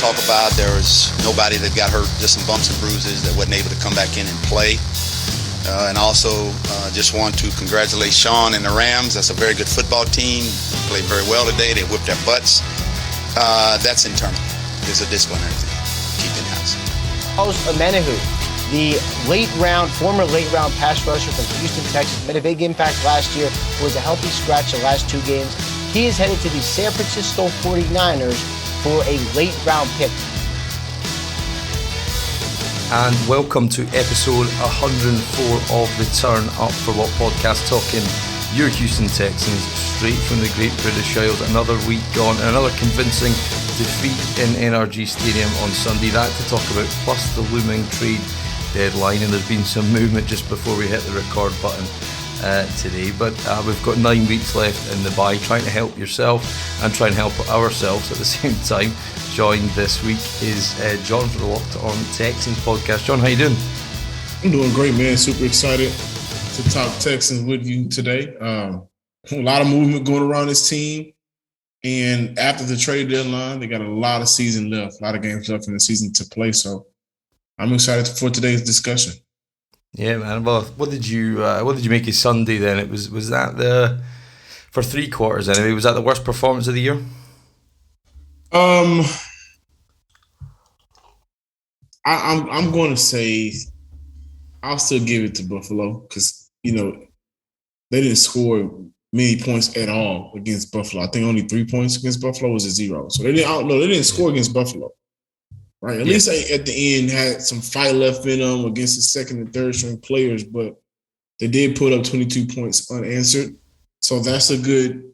talk about. There was nobody that got hurt, just some bumps and bruises that wasn't able to come back in and play. And also just want to congratulate Sean and the Rams. That's a very good football team. Played very well today. They whipped their butts. That's internal. There's a disciplinary thing. Keep in-house. Amenahu, the former late-round pass rusher from Houston, Texas, made a big impact last year, was a healthy scratch the last 2 games. He is headed to the San Francisco 49ers for a late-round pick. And welcome to episode 104 of the Turn Up For What podcast, talking your Houston Texans straight from the Great British Isles. Another week gone and another convincing defeat in NRG Stadium on Sunday. That to talk about, plus the looming trade deadline, and there's been some movement just before we hit the record button today. But we've got 9 weeks left in the bye, trying to help yourself and try and help ourselves at the same time. Joined this week is John for the Locked On Texans podcast. John, how you doing? I'm doing great, man. Super excited to talk Texans with you today. A lot of movement going around this team. And after the trade deadline, they got a lot of season left, a lot of games left in the season to play. So I'm excited for today's discussion. Yeah, man. Well, what did you make of Sunday then? It was that for 3 quarters anyway, was that the worst performance of the year? I'm going to say I'll still give it to Buffalo because, they didn't score many points at all against Buffalo. I think only 3 points against Buffalo was a 0. So they didn't score against Buffalo. Right. At least they, at the end, had some fight left in them against the second and third string players, but they did put up 22 points unanswered. So that's a good,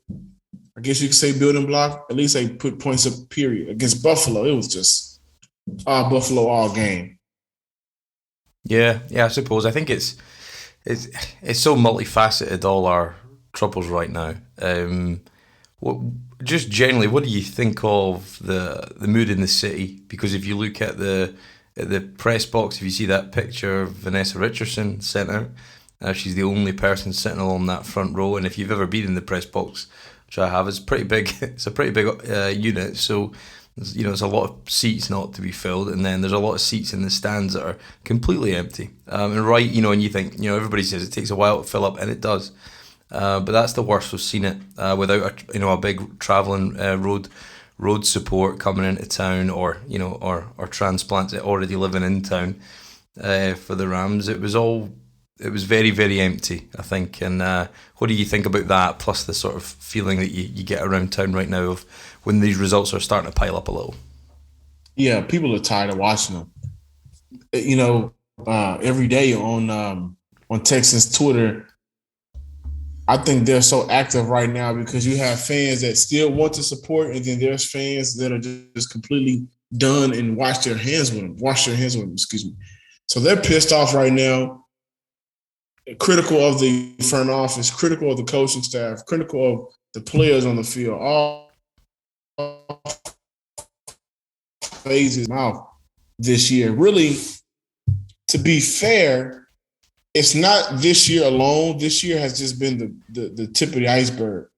I guess you could say, building block. At least they put points up, period. Against Buffalo, it was just Buffalo all game. Yeah, I suppose. I think it's so multifaceted, all our troubles right now. Just generally, what do you think of the mood in the city? Because if you look at the press box, if you see that picture of Vanessa Richardson sent out, she's the only person sitting along that front row. And if you've ever been in the press box, which I have, it's pretty big. It's a pretty big unit. So there's a lot of seats not to be filled, and then there's a lot of seats in the stands that are completely empty. And and you think, everybody says it takes a while to fill up, and it does. But that's the worst we've seen it without a big travelling road support coming into town, or transplants already living in town for the Rams. It was very, very empty, I think. And what do you think about that? Plus the sort of feeling that you get around town right now of when these results are starting to pile up a little. Yeah, people are tired of watching them. Every day on Texans Twitter, I think they're so active right now because you have fans that still want to support, and then there's fans that are just completely done and wash their hands with them, excuse me. So they're pissed off right now, critical of the front office, critical of the coaching staff, critical of the players on the field, all phases out this year. Really, to be fair, it's not this year alone. This year has just been the tip of the iceberg.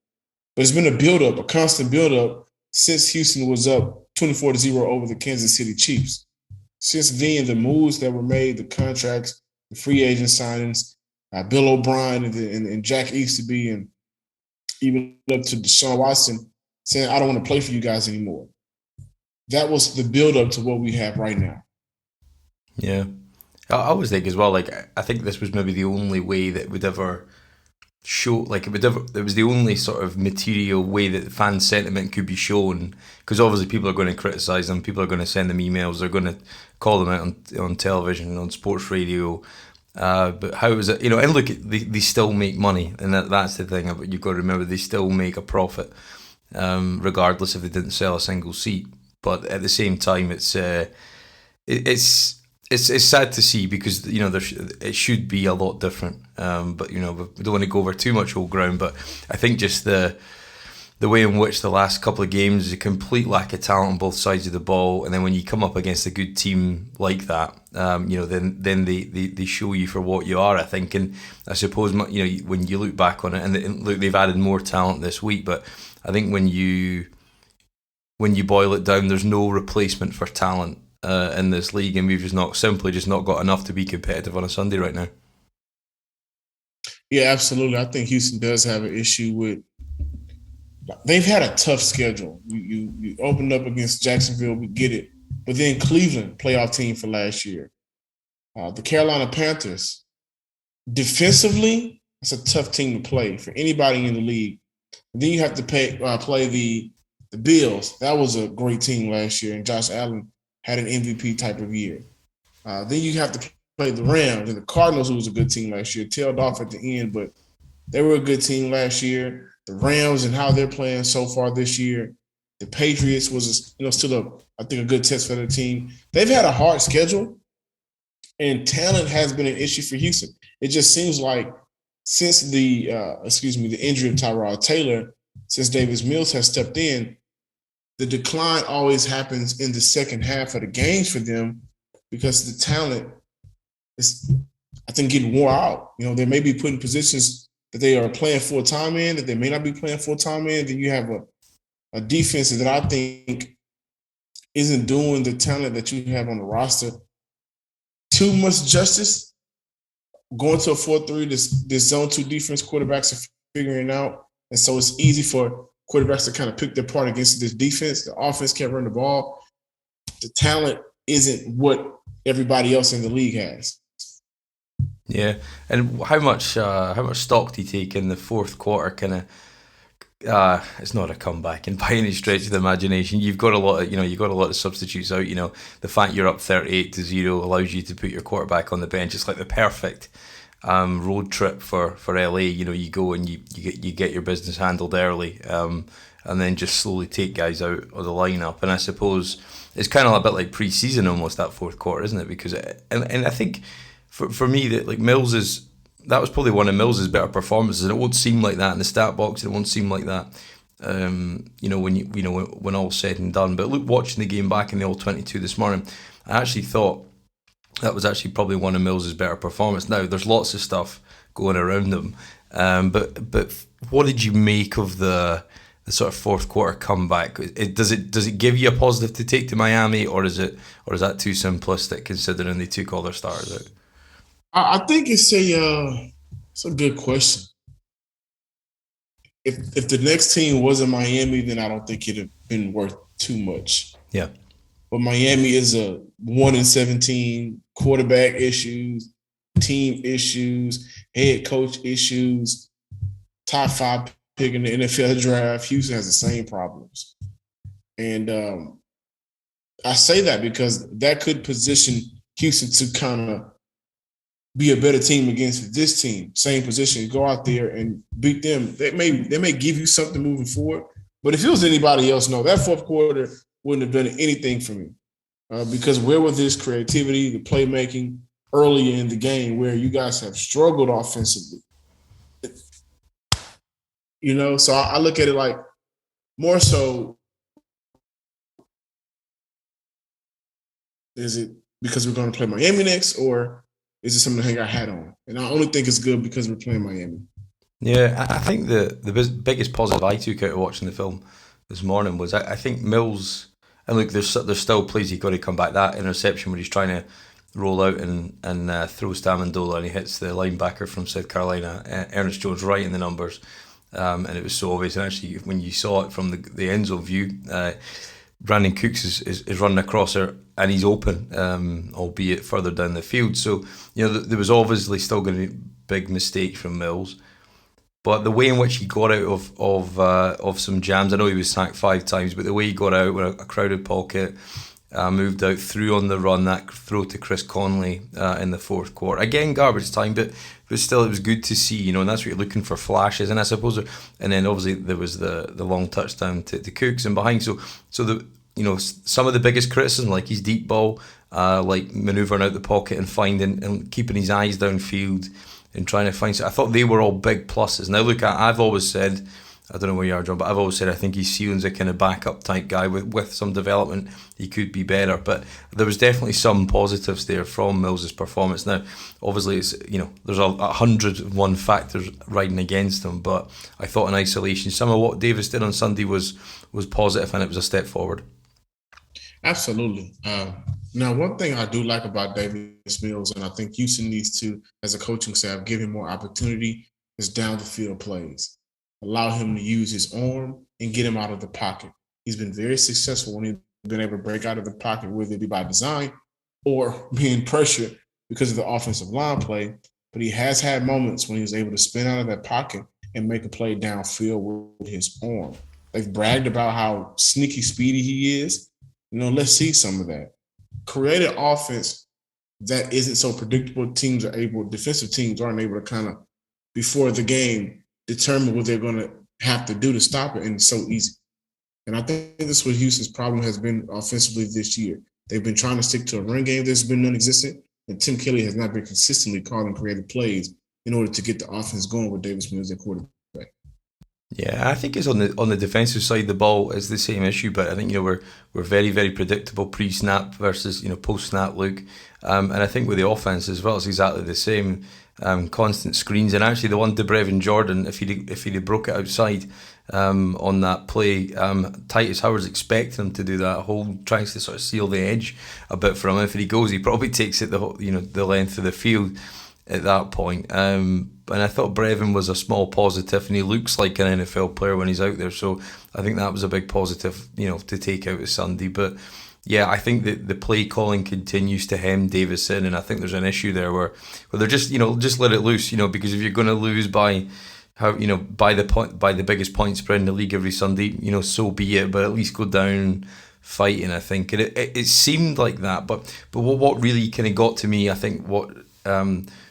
But it's been a buildup, a constant buildup since Houston was up 24-0 over the Kansas City Chiefs. Since then, the moves that were made, the contracts, the free agent signings, Bill O'Brien and Jack Easterby, and even up to Deshaun Watson saying, I don't want to play for you guys anymore. That was the buildup to what we have right now. Yeah. I always think as well, I think this was maybe the only way that would ever show, it was the only sort of material way that fan sentiment could be shown, because obviously people are going to criticise them, people are going to send them emails, they're going to call them out on television, on sports radio, but how is it, and look, they still make money, and that's the thing, you've got to remember, they still make a profit, regardless if they didn't sell a single seat, but at the same time, it's sad to see because it should be a lot different, but we don't want to go over too much old ground. But I think just the way in which the last couple of games is a complete lack of talent on both sides of the ball, and then when you come up against a good team like that, then they show you for what you are. I think, and I suppose when you look back on it, and look, they've added more talent this week, but I think when you when you boil it down, there's no replacement for talent in this league, and we've just not got enough to be competitive on a Sunday right now. Yeah, absolutely. I think Houston does have an issue with. They've had a tough schedule. You opened up against Jacksonville, we get it, but then Cleveland, playoff team for last year. The Carolina Panthers, defensively, it's a tough team to play for anybody in the league. And then you have to play the Bills. That was a great team last year, and Josh Allen had an MVP type of year. Then you have to play the Rams and the Cardinals, who was a good team last year, tailed off at the end, but they were a good team last year. The Rams and how they're playing so far this year. The Patriots was still a good test for their team. They've had a hard schedule, and talent has been an issue for Houston. It just seems like since the injury of Tyrod Taylor, since Davis Mills has stepped in, the decline always happens in the second half of the games for them because the talent is, I think, getting wore out. They may be put in positions that they are playing full-time in, that they may not be playing full-time in. Then you have a defense that I think isn't doing the talent that you have on the roster too much justice. Going to a 4-3, this zone 2 defense quarterbacks are figuring out. And so it's easy for quarterbacks to kind of pick their part against this defense. The offense can't run the ball. The talent isn't what everybody else in the league has. Yeah, and how much stock do you take in the fourth quarter? Kind of, it's not a comeback, and by any stretch of the imagination, you've got a lot of substitutes out. The fact you're up 38-0 allows you to put your quarterback on the bench. It's like the perfect road trip for LA. You go and you get your business handled early, and then just slowly take guys out of the lineup. And I suppose it's kind of a bit like pre-season almost, that fourth quarter, isn't it? Because and I think. For me, that that was probably one of Mills's better performances, and it won't seem like that in the stat box. It won't seem like that, when all's said and done. But look, watching the game back in the All-22 this morning, I actually thought that was actually probably one of Mills's better performances. Now, there's lots of stuff going around them, but what did you make of the sort of fourth quarter comeback? Does it give you a positive to take to Miami, or is that too simplistic considering they took all their starters out? I think it's a good question. If the next team wasn't Miami, then I don't think it'd have been worth too much. Yeah. But Miami is a 1-17, quarterback issues, team issues, head coach issues, top 5 pick in the NFL draft. Houston has the same problems. And I say that because that could position Houston to kind of be a better team against this team. Same position, go out there and beat them. They may give you something moving forward. But if it was anybody else, no, that fourth quarter wouldn't have done anything for me. Because where was this creativity, the playmaking early in the game where you guys have struggled offensively? So I look at it like more so, is it because we're going to play Miami next, or is it something to hang our hat on? And I only think it's good because we're playing Miami. Yeah, I think the biggest positive I took out of watching the film this morning was I think Mills, and look, there's still plays he's got to come back. That interception where he's trying to roll out and throws to Amendola and he hits the linebacker from South Carolina, Ernest Jones, right in the numbers. And it was so obvious. And actually, when you saw it from the end zone view, Brandon Cooks is running across her and he's open, albeit further down the field. So, there was obviously still going to be big mistakes from Mills. But the way in which he got out of some jams, I know he was sacked 5 times, but the way he got out with a crowded pocket, moved out, threw on the run, that throw to Chris Conley in the fourth quarter. Again, garbage time, but still it was good to see, and that's what you're looking for, flashes. And I suppose, and then obviously there was the long touchdown to Cooks and behind. So the some of the biggest criticism, like his deep ball, like manoeuvring out the pocket and finding and keeping his eyes downfield and trying to find. So I thought they were all big pluses. Now look, I've always said, I don't know where you are, John, but I've always said I think his ceiling's a kind of backup type guy with some development. He could be better, but there was definitely some positives there from Mills's performance. Now, obviously, it's there's 101 factors riding against him, but I thought in isolation, some of what Davis did on Sunday was positive, and it was a step forward. Absolutely. Now, one thing I do like about Davis Mills, and I think Houston needs to, as a coaching staff, give him more opportunity, is down the field plays. Allow him to use his arm and get him out of the pocket. He's been very successful when he's been able to break out of the pocket, whether it be by design or being pressured because of the offensive line play. But he has had moments when he was able to spin out of that pocket and make a play downfield with his arm. They've bragged about how sneaky speedy he is. Let's see some of that. Create an offense that isn't so predictable. Defensive teams aren't able to kind of, before the game, determine what they're going to have to do to stop it, and it's so easy. And I think this is what Houston's problem has been offensively this year. They've been trying to stick to a run game that's been non-existent, and Tim Kelly has not been consistently calling creative plays in order to get the offense going with Davis Mills at quarterback. Yeah, I think it's on the defensive side of the ball is the same issue, but I think we're very, very predictable pre-snap versus post-snap look, and I think with the offense as well, it's exactly the same. Constant screens, and actually the one to Brevin Jordan, if he'd broke it outside on that play, Titus Howard's expecting him to do that whole, tries to sort of seal the edge a bit for him. If he goes, he probably takes it the length of the field at that point. And I thought Brevin was a small positive, and he looks like an NFL player when he's out there. So I think that was a big positive, to take out of Sunday. But yeah, I think that the play calling continues to hem Davis in, and I think there's an issue there where they're just let it loose, because if you're going to lose by by the biggest point spread in the league every Sunday, so be it. But at least go down fighting, I think. And it seemed like that, but what really kind of got to me, I think, what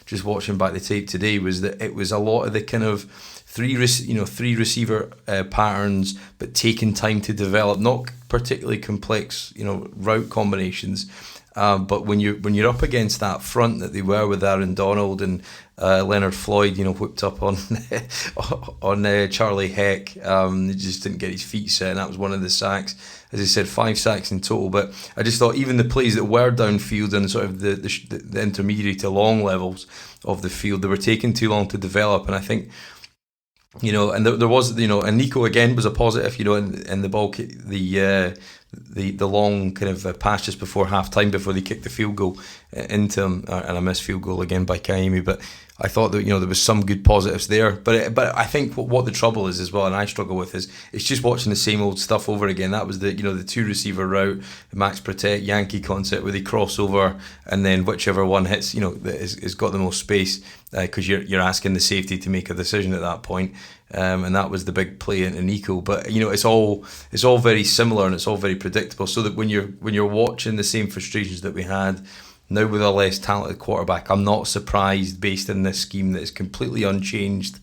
just watching back the tape today, was that it was a lot of the kind of three receiver patterns, but taking time to develop, not particularly complex route combinations. But when you're up against that front that they were with Aaron Donald and Leonard Floyd, whipped up on Charlie Heck, he just didn't get his feet set, and that was one of the sacks. As I said, 5 sacks in total. But I just thought even the plays that were downfield and sort of the intermediate to long levels of the field, they were taking too long to develop, and I think. And there was, and Nico again was a positive, in the ball, the long kind of pass just before halftime, before they kicked the field goal into him, and a missed field goal again by Kaimi. But I thought that there was some good positives there. But I think what the trouble is as well, and I struggle with, is it's just watching the same old stuff over again. That was the the 2 receiver route, the max protect Yankee concept where they cross over, and then whichever one hits, has got the most space, because you're asking the safety to make a decision at that point. And that was the big play into Nico. But it's all very similar, and it's all very predictable. So that when you're watching the same frustrations that we had now with a less talented quarterback, I'm not surprised, based in this scheme that is completely unchanged,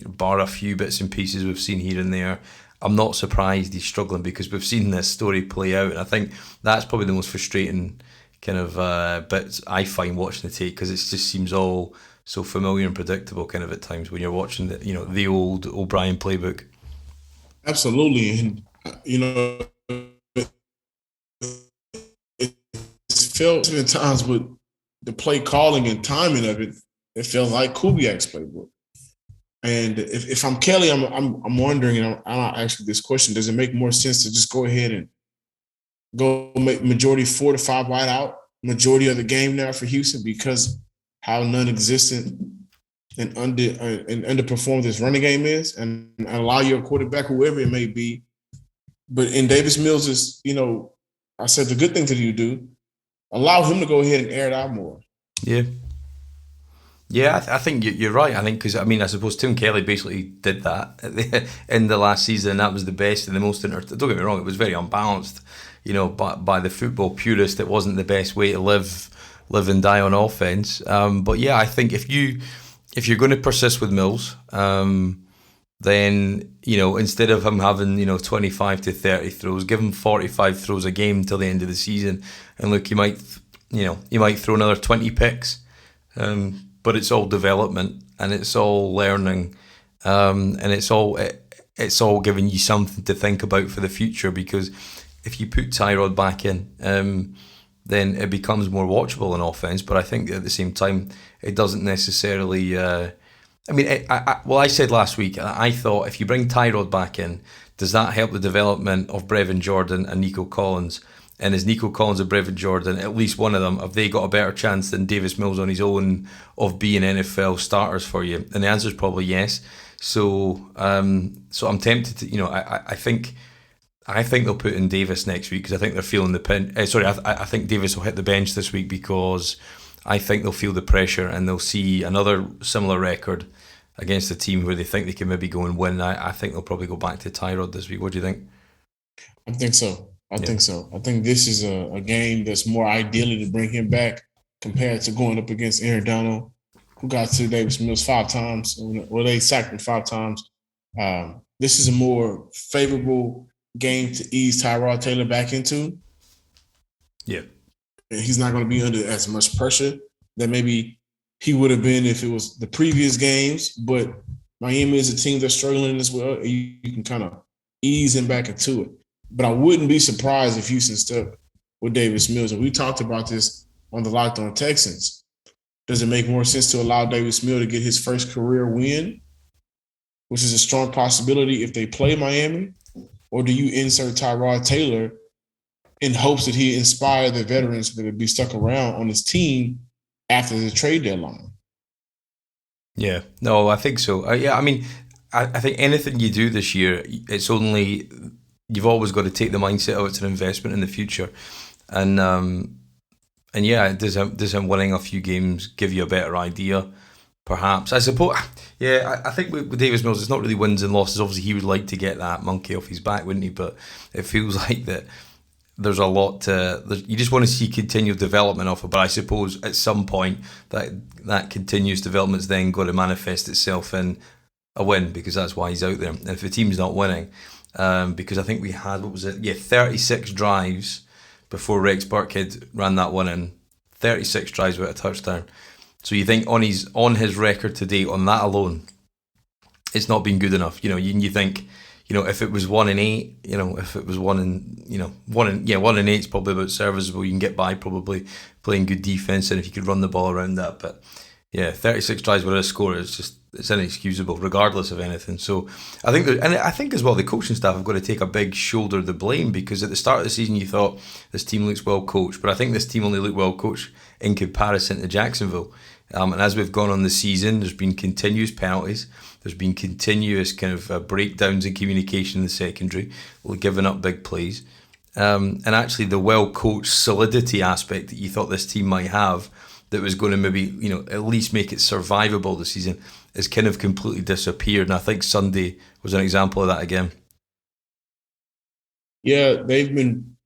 bar a few bits and pieces we've seen here and there. I'm not surprised he's struggling, because we've seen this story play out, and I think that's probably the most frustrating kind of bits I find watching the tape, because it just seems all so familiar and predictable kind of at times when you're watching the old O'Brien playbook. Absolutely. And it felt at times with the play calling and timing of it, it felt like Kubiak's playbook. And if I'm Kelly, I'm wondering, I'm asking this question: does it make more sense to just go ahead and go make majority 4 to 5 wide out majority of the game now for Houston, because how non-existent and underperformed this running game is, and allow your quarterback, whoever it may be. But in Davis Mills is, I said the good thing that you do, allow him to go ahead and air it out more. Yeah. Yeah, I think you're right. I think because, I suppose Tim Kelly basically did that at the end of the last season, and that was the best and the most don't get me wrong, it was very unbalanced, by the football purist. It wasn't the best way to live and die on offense. But yeah, I think if you're going to persist with Mills, then instead of him having 25 to 30 throws, give him 45 throws a game till the end of the season, and look, he might throw another 20 picks, but it's all development and it's all learning, and it's all it's all giving you something to think about for the future, because if you put Tyrod back in, then it becomes more watchable in offense. But I think at the same time, it doesn't necessarily. I said last week, I thought if you bring Tyrod back in, does that help the development of Brevin Jordan and Nico Collins? And is Nico Collins and Brevin Jordan, at least one of them, have they got a better chance than Davis Mills on his own of being NFL starters for you? And the answer is probably yes. So I'm tempted to, I think they'll put in Davis next week, because I think they're feeling the pin. I think Davis will hit the bench this week, because I think they'll feel the pressure and they'll see another similar record against a team where they think they can maybe go and win. I think they'll probably go back to Tyrod this week. What do you think? I think so. I think this is a game that's more ideally to bring him back compared to going up against Aaron Donald, who got to Davis Mills 5 times. Well, they sacked him 5 times. This is a more favorable game to ease Tyrod Taylor back into. Yeah. And he's not going to be under as much pressure that maybe he would have been if it was the previous games. But Miami is a team that's struggling as well. You can kind of ease him back into it. But I wouldn't be surprised if Houston stuck with Davis Mills. And we talked about this on the Locked On Texans. Does it make more sense to allow Davis Mills to get his first career win, which is a strong possibility if they play Miami? Or do you insert Tyrod Taylor in hopes that he inspire the veterans that would be stuck around on his team after the trade deadline? Yeah, no, I think so. I think anything you do this year, it's only... You've always got to take the mindset of it's an investment in the future, and does him winning a few games give you a better idea? Perhaps, I suppose. Yeah, I think with Davis Mills, it's not really wins and losses. Obviously, he would like to get that monkey off his back, wouldn't he? But it feels like that there's a lot you just want to see continued development of it. But I suppose at some point that continuous development's then got to manifest itself in a win, because that's why he's out there. And if the team's not winning. Because I think we had, 36 drives before Rex Burkhead ran that one in. 36 drives without a touchdown. So you think on his record to date, on that alone, it's not been good enough. You think, if it was 1-8, if it was 1-8 is probably about serviceable. You can get by probably playing good defense, and if you could run the ball around that. But yeah, 36 drives without a score is it's inexcusable, regardless of anything. So I think as well, the coaching staff have got to take a big shoulder of the blame, because at the start of the season you thought this team looks well coached, but I think this team only looked well coached in comparison to Jacksonville. And as we've gone on the season, there's been continuous penalties, there's been continuous kind of breakdowns in communication in the secondary, giving up big plays, and actually the well coached solidity aspect that you thought this team might have, that was going to maybe at least make it survivable this season, has kind of completely disappeared. And I think Sunday was an example of that again. Yeah, they've been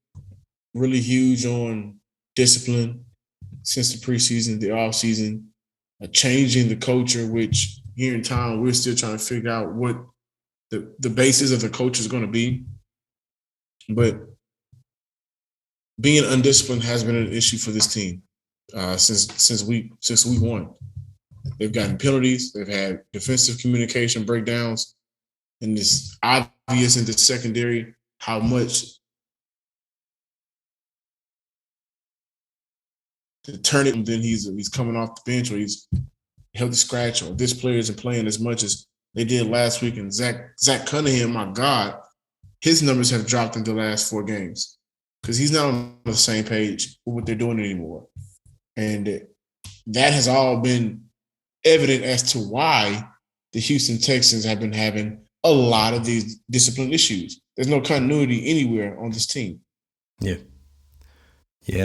really huge on discipline since the preseason, the offseason, changing the culture, which here in town we're still trying to figure out what the basis of the culture is going to be. But being undisciplined has been an issue for this team since week one. They've gotten penalties. They've had defensive communication breakdowns, and it's obvious in the secondary how much to turn it. And then he's coming off the bench, or he's held the scratch, or this player isn't playing as much as they did last week. And Zach Cunningham, my God, his numbers have dropped in the last 4 games because he's not on the same page with what they're doing anymore. And that has all been evident as to why the Houston Texans have been having a lot of these discipline issues. There's no continuity anywhere on this team. Yeah,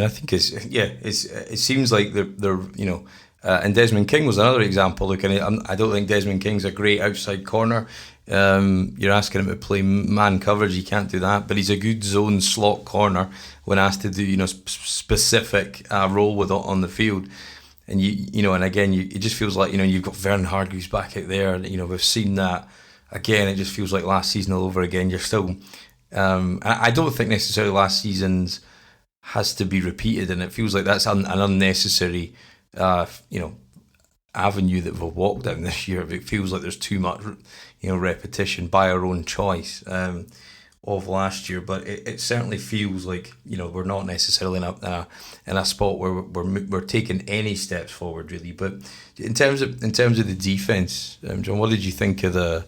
I think it seems like they're and Desmond King was another example. Look, I don't think Desmond King's a great outside corner. You're asking him to play man coverage, he can't do that, but he's a good zone slot corner when asked to do specific role with it on the field. And it just feels like you've got Vernon Hargreaves back out there. We've seen that again. It just feels like last season all over again. You're still. I don't think necessarily last season's has to be repeated, and it feels like that's an unnecessary. avenue that we've walked down this year. It feels like there's too much, repetition by our own choice of last year. But it certainly feels like we're not necessarily in a spot where we're taking any steps forward really. But in terms of the defense, John, what did you think of the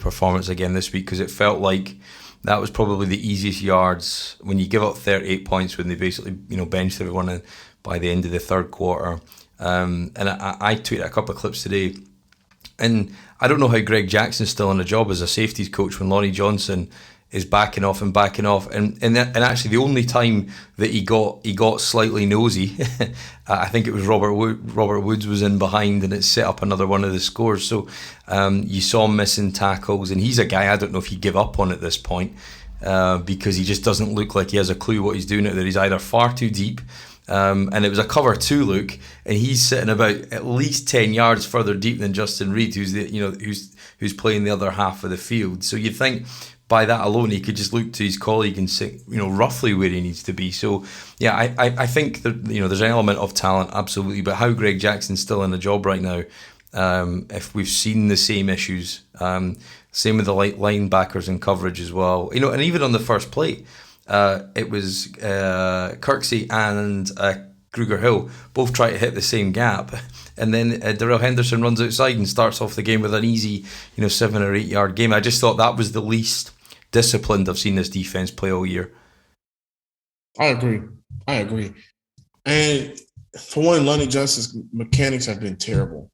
performance again this week? Because it felt like that was probably the easiest yards when you give up 38 points when they basically benched everyone by the end of the third quarter. And I tweeted a couple of clips today, and I don't know how Greg Jackson's still on a job as a safeties coach when Lonnie Johnson is backing off, and actually the only time that he got slightly nosy, I think it was Robert Woods was in behind, and it set up another one of the scores. So you saw him missing tackles, and he's a guy I don't know if he'd give up on at this point because he just doesn't look like he has a clue what he's doing out there. He's either far too deep. And it was a cover 2 look, and he's sitting about at least 10 yards further deep than Justin Reed, who's playing the other half of the field. So you'd think by that alone he could just look to his colleague and sit, roughly where he needs to be. So yeah, I think that there's an element of talent, absolutely, but how Greg Jackson's still in the job right now, if we've seen the same issues, same with the linebackers and coverage as well, and even on the first play. It was Kirksey and Kruger Hill both try to hit the same gap, and then Darrell Henderson runs outside and starts off the game with an easy 7 or 8 yard game. I just thought that was the least disciplined I've seen this defense play all year. I agree. And for one, Lonnie Johnson's mechanics have been terrible.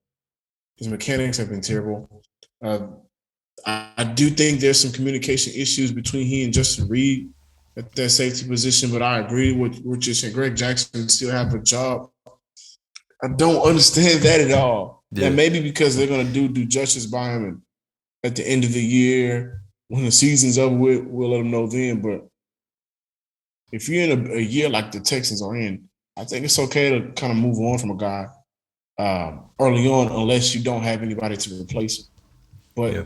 I do think there's some communication issues between he and Justin Reed at that safety position, but I agree with what you said. Greg Jackson still have a job. I don't understand that at all. Yeah. And maybe because they're going to do justice by him, and at the end of the year, when the season's over with, we'll let them know then. But if you're in a year like the Texans are in, I think it's okay to kind of move on from a guy early on, unless you don't have anybody to replace him. But yeah.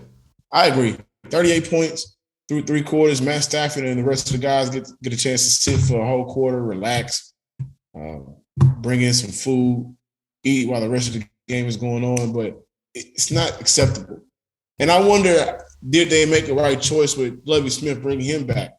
I agree. 38 points. Through 3 quarters, Matt Stafford and the rest of the guys get a chance to sit for a whole quarter, relax, bring in some food, eat while the rest of the game is going on. But it's not acceptable. And I wonder, did they make the right choice with Lovie Smith bringing him back?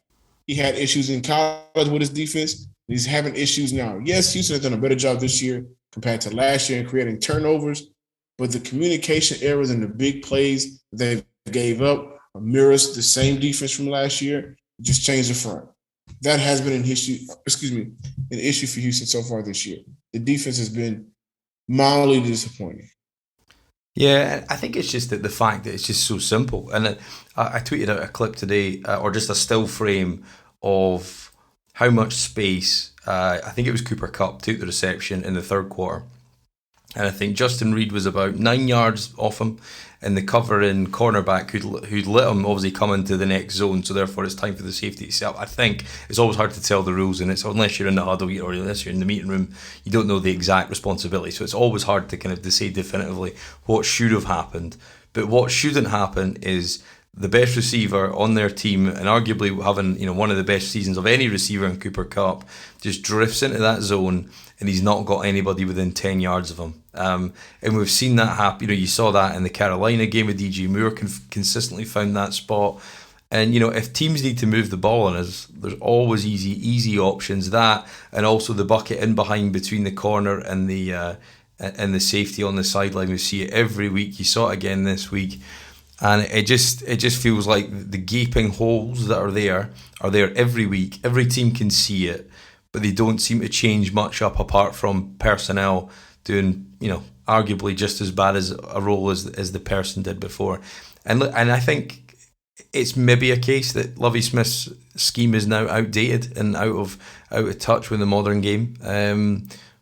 He had issues in college with his defense. He's having issues now. Yes, Houston has done a better job this year compared to last year in creating turnovers, but the communication errors and the big plays they gave up mirrors the same defense from last year, just changed the front. That has been an issue for Houston so far this year. The defense has been mildly disappointing. Yeah, I think it's just that the fact that it's just so simple. And I tweeted out a clip today, or just a still frame of how much space, I think it was Cooper Kupp took the reception in the third quarter. And I think Justin Reed was about 9 yards off him, and the covering cornerback who'd let him obviously come into the next zone, so therefore it's time for the safety to set up. I think it's always hard to tell the rules, and it's unless you're in the huddle or unless you're in the meeting room, you don't know the exact responsibility. So it's always hard to kind of to say definitively what should have happened. But what shouldn't happen is the best receiver on their team, and arguably having one of the best seasons of any receiver in Cooper Kupp, just drifts into that zone and he's not got anybody within 10 yards of him. And we've seen that happen. You saw that in the Carolina game with DJ Moore, consistently found that spot. And if teams need to move the ball on us, there's always easy options. That, and also the bucket in behind between the corner and the safety on the sideline. We see it every week. You saw it again this week. And it just feels like the gaping holes that are there every week. Every team can see it, but they don't seem to change much up apart from personnel doing, arguably just as bad as a role as the person did before. And I think it's maybe a case that Lovie Smith's scheme is now outdated and out of touch with the modern game.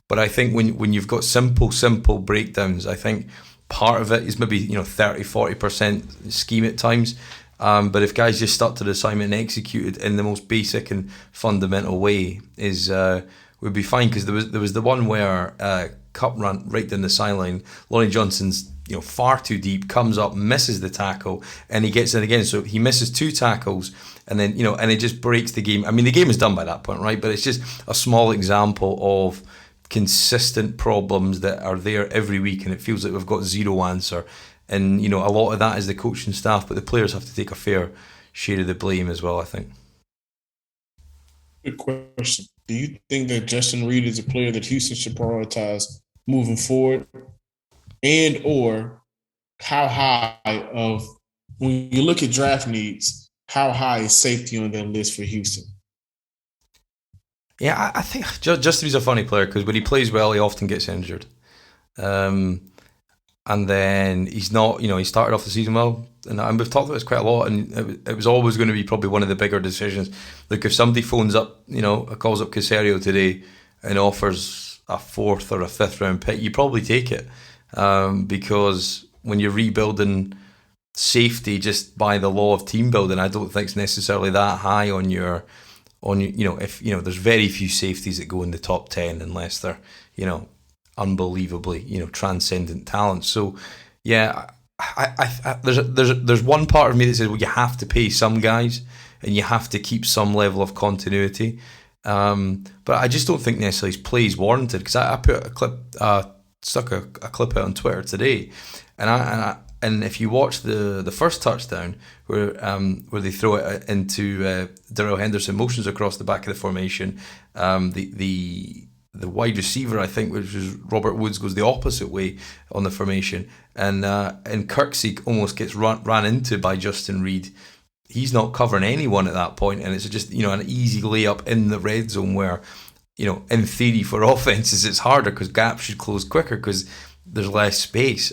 But I think when you've got simple breakdowns, I think part of it is maybe 30-40% scheme at times, but if guys just stuck to the assignment and executed in the most basic and fundamental way, would be fine. Because there was the one where Kupp ran right down the sideline. Lonnie Johnson's far too deep, comes up, misses the tackle, and he gets it again. So he misses 2 tackles, and then and it just breaks the game. I mean, the game is done by that point, right? But it's just a small example of consistent problems that are there every week, and it feels like we've got zero answer. And, a lot of that is the coaching staff, but the players have to take a fair share of the blame as well, I think. Good question. Do you think that Justin Reed is a player that Houston should prioritize moving forward? And or how high of, when you look at draft needs, how high is safety on that list for Houston? Yeah, I think Justin's a funny player because when he plays well, he often gets injured. And then he's not, he started off the season well, and we've talked about this quite a lot, and it was always going to be probably one of the bigger decisions. Look, if somebody phones up, calls up Caserio today and offers a 4th or a 5th round pick, you probably take it, because when you're rebuilding safety just by the law of team building, I don't think it's necessarily that high on your if there's very few safeties that go in the top 10 unless they're unbelievably transcendent talent. So yeah, I there's one part of me that says, well, you have to pay some guys and you have to keep some level of continuity, but I just don't think necessarily his play is warranted, because I put a clip, stuck a clip out on Twitter today, and if you watch the first touchdown where they throw it into Darrell Henderson, motions across the back of the formation, the wide receiver, I think, which was Robert Woods, goes the opposite way on the formation, and Kirksey almost gets ran into by Justin Reed. He's not covering anyone at that point, and it's just an easy layup in the red zone where, in theory for offenses it's harder because gaps should close quicker because there's less space.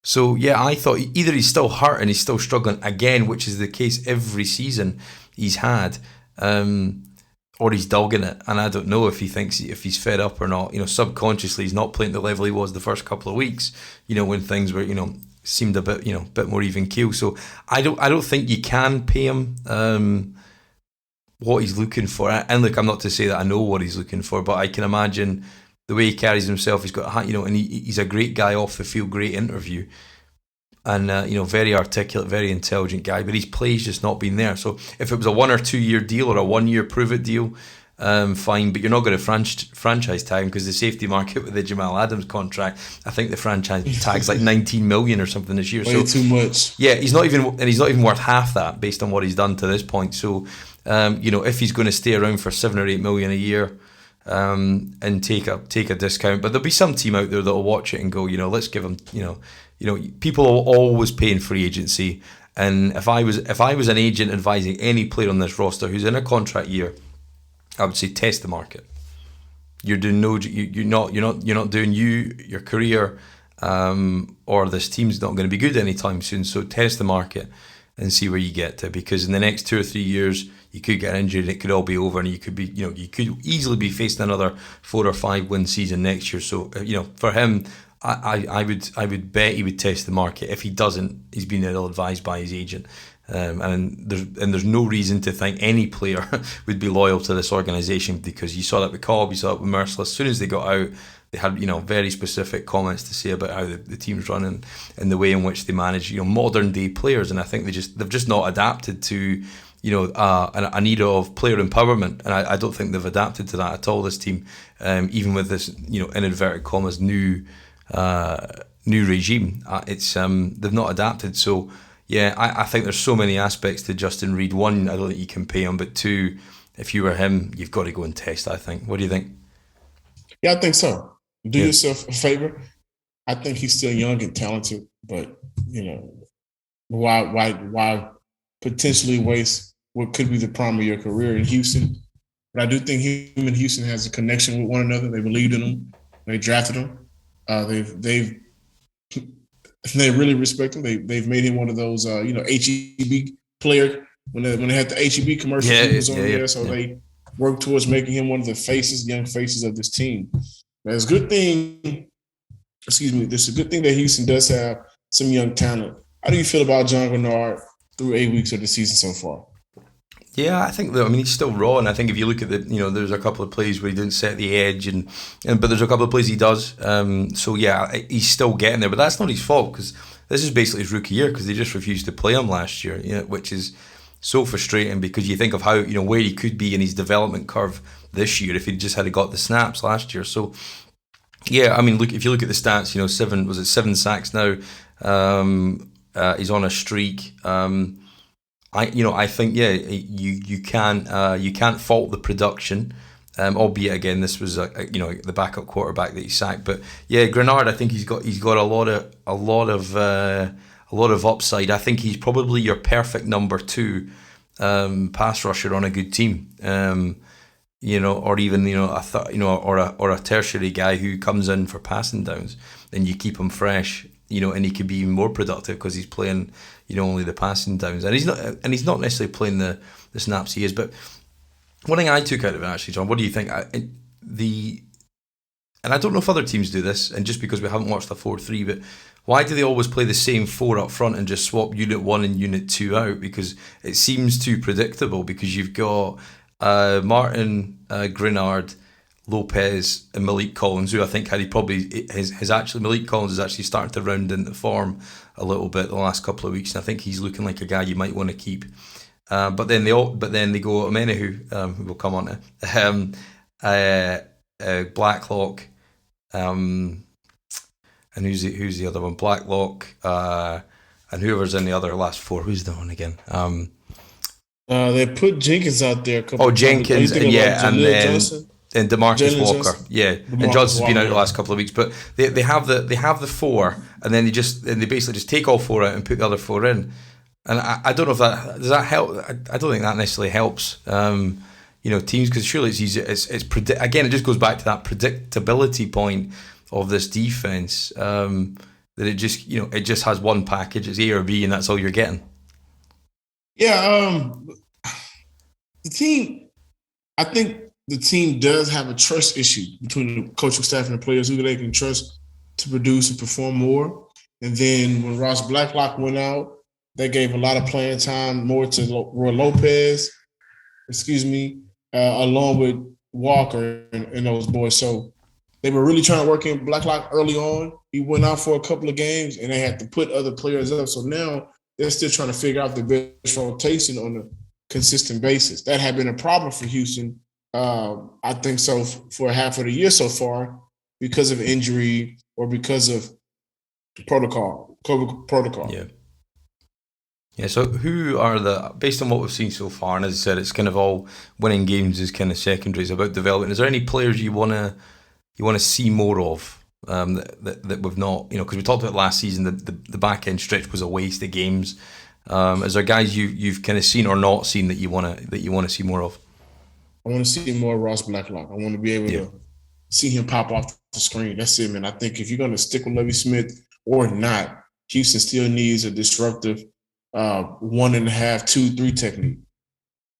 So yeah, I thought either he's still hurt and he's still struggling again, which is the case every season he's had, or he's dogging it, and I don't know if he thinks if he's fed up or not. Subconsciously he's not playing at the level he was the first couple of weeks. When things were seemed a bit bit more even keel. So I don't think you can pay him what he's looking for. And look, I'm not to say that I know what he's looking for, but I can imagine the way he carries himself. He's got and he's a great guy off the field, great interview, and very articulate, very intelligent guy, but his play's just not been there. So if it was a 1 or 2 year deal or a 1 year prove it deal, fine, but you're not going to franchise tag him, because the safety market with the Jamal Adams contract, I think the franchise tag's like 19 million or something this year. Way too much. Yeah, he's not even worth half that based on what he's done to this point. So if he's going to stay around for 7 or 8 million a year, and take a discount, but there'll be some team out there that'll watch it and go, let's give him, people are always paying free agency, and if I was an agent advising any player on this roster who's in a contract year, I would say test the market. You're doing you're not doing your career, or this team's not going to be good anytime soon. So test the market and see where you get to, because in the next 2 or 3 years you could get injured and it could all be over, and you could easily be facing another 4 or 5 win season next year. So for him, I would bet he would test the market. If he doesn't, he's been ill advised by his agent, and there's no reason to think any player would be loyal to this organisation, because you saw that with Cobb, you saw it with Merciless. As soon as they got out, they had very specific comments to say about how the team's running and the way in which they manage modern day players, and I think they've just not adapted to an era of player empowerment, and I don't think they've adapted to that at all, this team, even with this in inverted commas new regime. They've not adapted. So yeah, I think there's so many aspects to Justin Reed. One, I don't think you can pay him, but two, if you were him, you've got to go and test, I think. What do you think? Yeah, I think so. Do yourself a favor. I think he's still young and talented, but why potentially waste what could be the prime of your career in Houston? But I do think him and Houston has a connection with one another. They believed in him. They drafted him. They really respect him. They've made him one of those HEB player when they had the HEB commercial. He was on there, so they worked towards making him one of the young faces of this team. Now, it's a good thing. It's a good thing that Houston does have some young talent. How do you feel about John Bernard through 8 weeks of the season so far? Yeah, I think he's still raw, and I think if you look at there's a couple of plays where he didn't set the edge, but there's a couple of plays he does. So yeah, he's still getting there, but that's not his fault, because this is basically his rookie year, because they just refused to play him last year. Which is, so frustrating because you think of how, where he could be in his development curve this year if he just had got the snaps last year. So yeah, I mean, look, if you look at the stats, 7 sacks now. He's on a streak. I think you can't fault the production. Albeit again, this was the backup quarterback that he sacked. But yeah, Grenard, I think he's got a lot of upside. I think he's probably your perfect number 2 pass rusher on a good team. Or even or a tertiary guy who comes in for passing downs, and you keep him fresh. And he could be even more productive because he's playing, only the passing downs, and he's not necessarily playing the snaps he is. But one thing I took out of it, actually, John, what do you think? And I don't know if other teams do this, and just because we haven't watched the 4-3, but why do they always play the same 4 up front and just swap Unit 1 and Unit 2 out? Because it seems too predictable, because you've got Martin, Grenard, Lopez and Malik Collins, who I think Malik Collins is actually starting to round into form a little bit the last couple of weeks, and I think he's looking like a guy you might want to keep. But then they go Menahu, who will come on to Blacklock, and who's the other one? Blacklock, and whoever's in the other last 4. Who's the one again? They put Jenkins out there. Jenkins, and then. Johnson? And DeMarcus Jalen Walker, Johnson. and Johnson's been out the last couple of weeks, but they have the 4, and then they basically just take all 4 out and put the other 4 in, and I don't know if does that help. I don't think that necessarily helps, teams, because surely it's easy. Again, it just goes back to that predictability point of this defense, that it just has one package, it's A or B, and that's all you're getting. Yeah, the team, I think. The team does have a trust issue between the coaching staff and the players, who they can trust to produce and perform more. And then when Ross Blacklock went out, they gave a lot of playing time more to Roy Lopez, along with Walker and those boys. So they were really trying to work in Blacklock early on. He went out for a couple of games, and they had to put other players up. So now they're still trying to figure out the best rotation on a consistent basis. That had been a problem for Houston. I think so for half of the year so far, because of injury or because of COVID protocol. Yeah. So who are based on what we've seen so far, and as I said, it's kind of all winning games is kind of secondary. It's about development. Is there any players you want to see more of that we've not? Because we talked about last season, the back end stretch was a waste of games. Is there guys you've kind of seen or not seen that you want to see more of? I want to see more Ross Blacklock. I want to be able to see him pop off the screen. That's it, man. I think if you're going to stick with Lovie Smith or not, Houston still needs a disruptive 1.5, 2, 3 technique.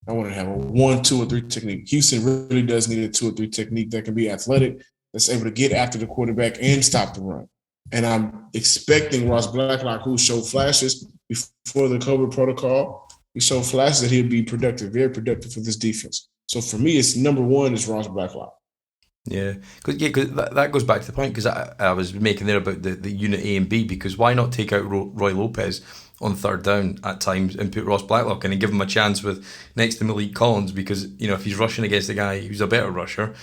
I want to have a 1, 2, or 3 technique. Houston really does need a 2 or 3 technique that can be athletic, that's able to get after the quarterback and stop the run. And I'm expecting Ross Blacklock, who showed flashes before the COVID protocol, he showed flashes that he'll be productive, very productive for this defense. So for me, it's number 1 is Ross Blacklock. Yeah, because that goes back to the point, because I was making there about the unit A and B, because why not take out Roy Lopez on 3rd down at times and put Ross Blacklock in and give him a chance with next to Malik Collins, because if he's rushing against a guy who's a better rusher,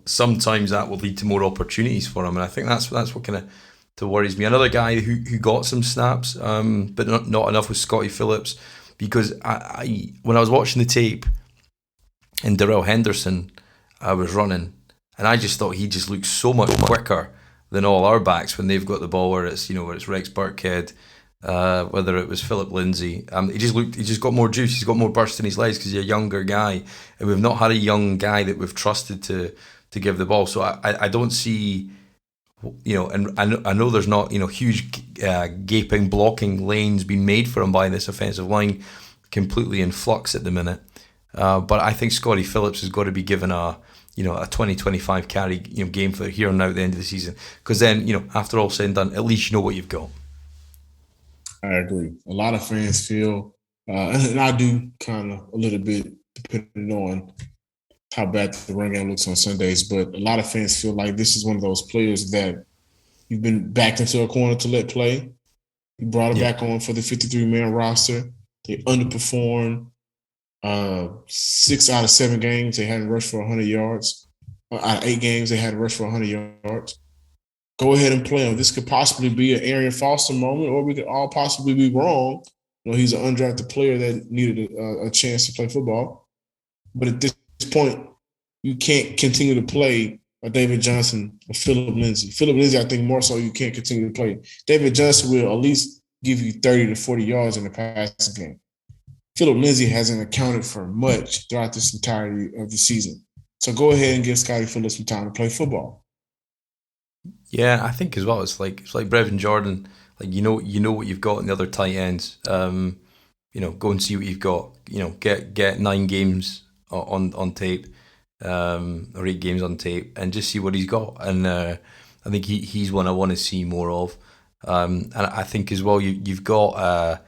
sometimes that will lead to more opportunities for him, and I think that's what kind of worries me. Another guy who got some snaps, but not enough, was Scotty Phillips, because I when I was watching the tape and Darrell Henderson was running, and I just thought he just looked so much quicker than all our backs when they've got the ball, where it's Rex Burkhead, whether it was Philip Lindsay. He just got more juice, he's got more burst in his legs because he's a younger guy, and we've not had a young guy that we've trusted to give the ball. So I don't see, and I know there's not huge gaping blocking lanes being made for him by this offensive line, completely in flux at the minute. But I think Scotty Phillips has got to be given a 20-25 carry game for here and now at the end of the season, because then after all said and done, at least you know what you've got. I agree. A lot of fans feel, and I do kind of a little bit, depending on how bad the run game looks on Sundays, but a lot of fans feel like this is one of those players that you've been backed into a corner to let play. You brought him back on for the 53-man roster. They underperformed 6 out of 7 games. They hadn't rushed for 100 yards. Out of 8 games, they hadn't rushed for 100 yards. Go ahead and play him. This could possibly be an Arian Foster moment, or we could all possibly be wrong. He's an undrafted player that needed a chance to play football. But at this point, you can't continue to play a David Johnson or Philip Lindsay. Philip Lindsay, I think more so you can't continue to play. David Johnson will at least give you 30 to 40 yards in the passing game. Philip Lindsay hasn't accounted for much throughout this entirety of the season. So go ahead and give Scotty Phillips some time to play football. Yeah, I think as well. It's like Brevin Jordan. Like you know what you've got in the other tight ends. Go and see what you've got. Get 9 games on tape, or 8 games on tape, and just see what he's got. And I think he's one I want to see more of. And I think as well you've got.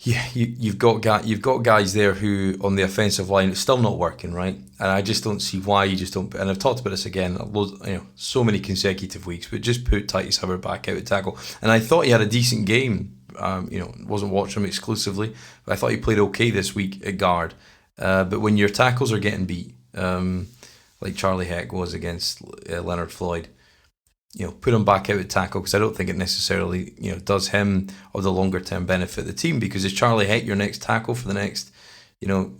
You've got guys there who on the offensive line it's still not working, right? And I just don't see why you just don't. And I've talked about this again, so many consecutive weeks, but just put Titus Howard back out at tackle. And I thought he had a decent game. Wasn't watching him exclusively, but I thought he played okay this week at guard. But when your tackles are getting beat, like Charlie Heck was against Leonard Floyd, put him back out at tackle, because I don't think it necessarily, does him or the longer term benefit the team. Because is Charlie Heck your next tackle for the next,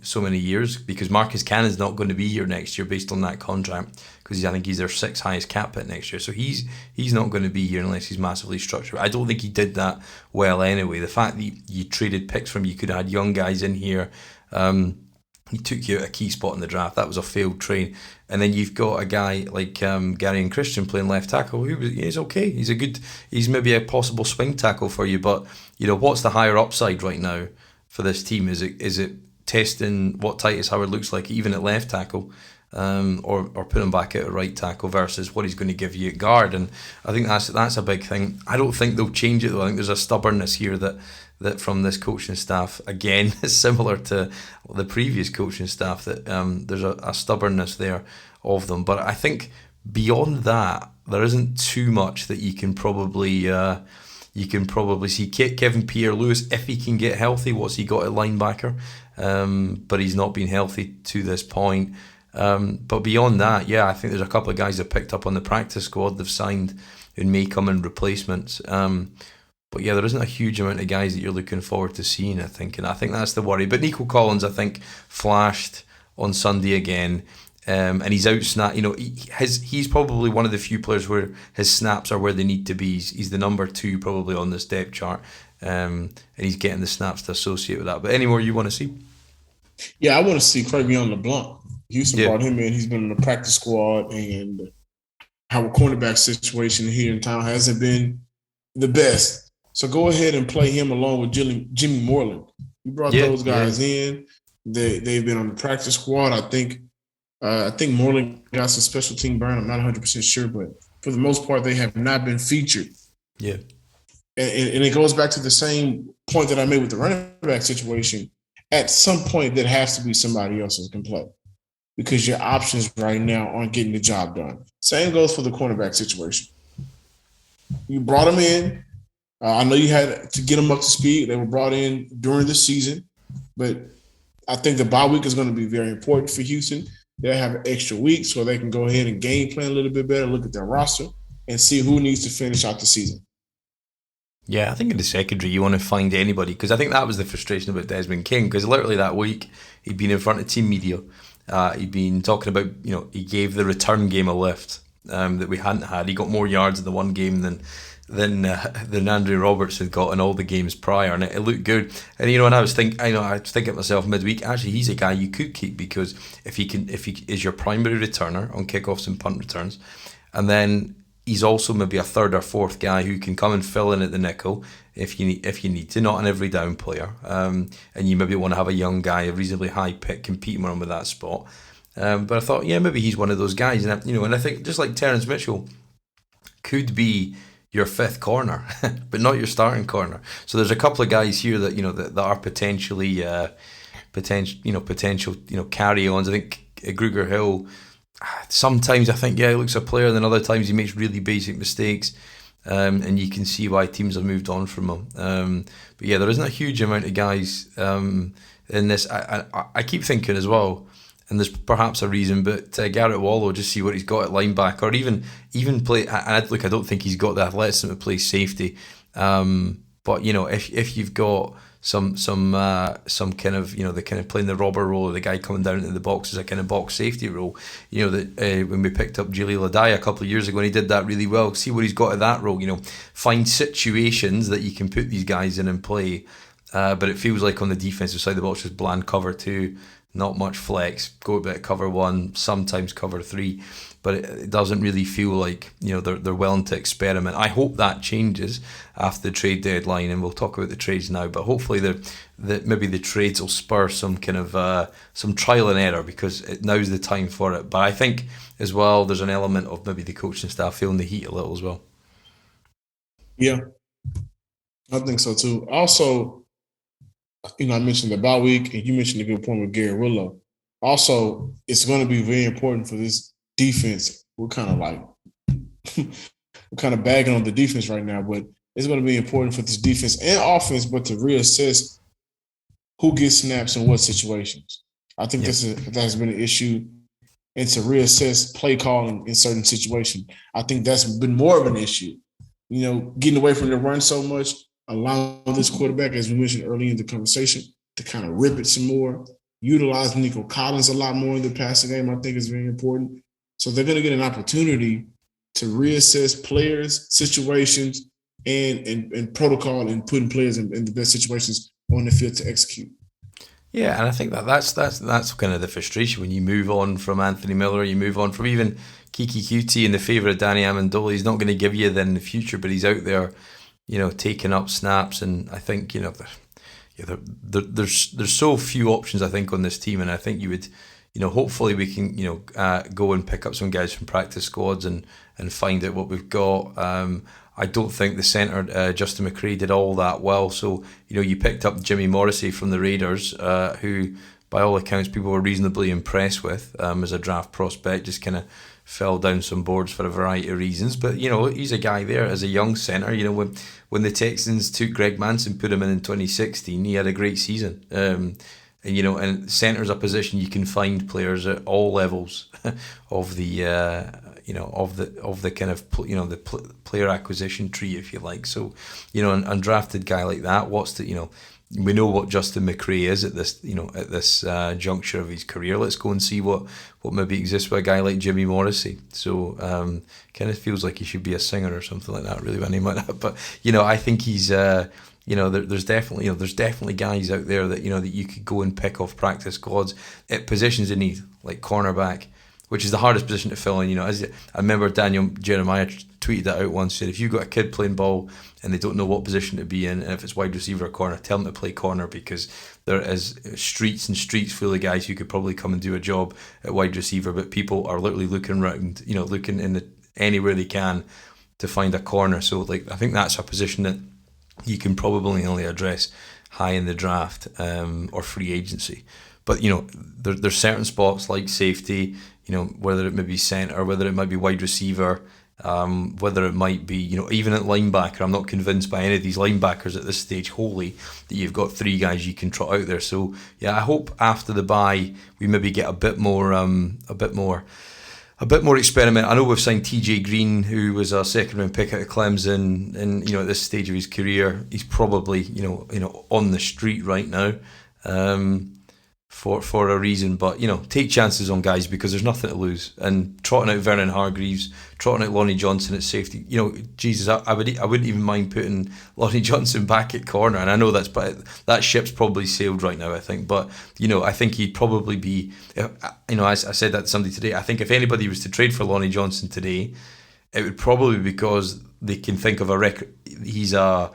so many years? Because Marcus Cannon's not going to be here next year based on that contract, because I think he's their 6th highest cap hit next year. So he's not going to be here unless he's massively structured. I don't think he did that well anyway. The fact that you traded picks from, you could have had young guys in here. He took you at a key spot in the draft. That was a failed trade. And then you've got a guy like Gary and Christian playing left tackle. He's okay. He's maybe a possible swing tackle for you. But what's the higher upside right now for this team? Is it testing what Titus Howard looks like even at left tackle, or put him back out at right tackle, versus what he's going to give you at guard? And I think that's a big thing. I don't think they'll change it though. I think there's a stubbornness here that from this coaching staff, again, similar to the previous coaching staff, that there's a stubbornness there of them. But I think beyond that, there isn't too much that you can probably see. Kevin Pierre-Louis, if he can get healthy, what's he got at linebacker? But he's not been healthy to this point. But beyond that, I think there's a couple of guys that picked up on the practice squad they've signed who may come in replacements. But there isn't a huge amount of guys that you're looking forward to seeing, I think. And I think that's the worry. But Nico Collins, I think, flashed on Sunday again. And he's out snap. He's probably one of the few players where his snaps are where they need to be. He's the number 2 probably on this depth chart. And he's getting the snaps to associate with that. But any more you want to see? Yeah, I want to see Cravion LeBlanc. Houston brought him in. He's been in the practice squad. And our cornerback situation here in town hasn't been the best. So go ahead and play him along with Jimmy Moreland. You brought those guys in. They've been on the practice squad. I think Moreland got some special team burn. I'm not 100% sure, but for the most part, they have not been featured. Yeah. And it goes back to the same point that I made with the running back situation. At some point, there has to be somebody else who can play, because your options right now aren't getting the job done. Same goes for the cornerback situation. You brought them in. I know you had to get them up to speed. They were brought in during the season, but I think the bye week is going to be very important for Houston. They'll have an extra week so they can go ahead and game plan a little bit better, look at their roster, and see who needs to finish out the season. Yeah, I think in the secondary you want to find anybody, because I think that was the frustration about Desmond King, because literally that week he'd been in front of team media. He'd been talking about, he gave the return game a lift that we hadn't had. He got more yards in the one game than Andrew Roberts had got in all the games prior, and it looked good. And and I was thinking to myself midweek, actually he's a guy you could keep, because if he is your primary returner on kickoffs and punt returns, and then he's also maybe a third or fourth guy who can come and fill in at the nickel if you need to, not an every down player, and you maybe want to have a young guy, a reasonably high pick, competing with him with that spot. But I thought, maybe he's one of those guys, and and I think just like Terrence Mitchell could be your 5th corner, but not your starting corner. So there's a couple of guys here that that are potentially potential carry-ons. I think Gruger Hill, sometimes I think he looks a player, and then other times he makes really basic mistakes. and you can see why teams have moved on from him. But yeah, there isn't a huge amount of guys in this. I keep thinking as well, and there's perhaps a reason, but Garrett Wallow, just see what he's got at linebacker, or even play. Look, I don't think he's got the athleticism to play safety. But if you've got some kind of the kind of playing the robber role, or the guy coming down into the box as a kind of box safety role, that when we picked up Jaleel Adai a couple of years ago, and he did that really well. See what he's got at that role. Find situations that you can put these guys in and play. But it feels like on the defensive side of the box, just bland cover 2, not much flex. Go a bit cover 1, sometimes cover 3. But it doesn't really feel like they're willing to experiment. I hope that changes after the trade deadline, and we'll talk about the trades now. But hopefully, maybe the trades will spur some kind of some trial and error, because now's the time for it. But I think as well, there's an element of maybe the coaching staff feeling the heat a little as well. Yeah, I think so too. Also, I mentioned the bye week, and you mentioned a good point with Garrett Willow. Also, it's going to be very important for this defense. We're kind of bagging on the defense right now, but it's going to be important for this defense and offense, but to reassess who gets snaps in what situations. I think that has been an issue, and to reassess play calling in certain situations. I think that's been more of an issue. Getting away from the run so much, allowing this quarterback, as we mentioned earlier in the conversation, to kind of rip it some more. Utilize Nico Collins a lot more in the passing game, I think, is very important. So they're going to get an opportunity to reassess players, situations, and protocol, and putting players in the best situations on the field to execute. Yeah, and I think that's kind of the frustration when you move on from Anthony Miller, you move on from even Kiki Qt in the favour of Danny Amendola. He's not going to give you that in the future, but he's out there, taking up snaps, and I think there's so few options, I think, on this team, and I think you would. Hopefully we can, go and pick up some guys from practice squads and find out what we've got. I don't think the centre, Justin McCray, did all that well. So, you picked up Jimmy Morrissey from the Raiders, who, by all accounts, people were reasonably impressed with as a draft prospect, just kind of fell down some boards for a variety of reasons. But, he's a guy there as a young centre. When the Texans took Greg Manson, put him in 2016, he had a great season. And centre's a position you can find players at all levels of the kind of the player acquisition tree, if you like. So, an undrafted guy like that, we know what Justin McCray is at this juncture of his career. Let's go and see what maybe exists with a guy like Jimmy Morrissey. So, kind of feels like he should be a singer or something like that, really, when he might have. But I think he's. There's definitely guys out there that that you could go and pick off practice squads at positions in need, like cornerback, which is the hardest position to fill in. I remember Daniel Jeremiah tweeted that out once, said if you've got a kid playing ball and they don't know what position to be in, and if it's wide receiver or corner, tell them to play corner, because there is streets and streets full of guys who could probably come and do a job at wide receiver, but people are literally looking around, looking in anywhere they can to find a corner. So I think that's a position that you can probably only address high in the draft or free agency. But, there's certain spots like safety, whether it may be centre, whether it might be wide receiver, whether it might be, even at linebacker. I'm not convinced by any of these linebackers at this stage wholly that you've got 3 guys you can trot out there. So, yeah, I hope after the bye we maybe get a bit more experiment. I know we've signed TJ Green, who was a second round pick out of Clemson, and at this stage of his career, he's probably on the street right now, for a reason. But take chances on guys, because there's nothing to lose. And trotting out Vernon Hargreaves, trotting out Lonnie Johnson at safety. Jesus, I wouldn't even mind putting Lonnie Johnson back at corner. And I know that ship's probably sailed right now, I think. But I think he'd probably be. I said that to somebody today. I think if anybody was to trade for Lonnie Johnson today, it would probably be because they can think of he's a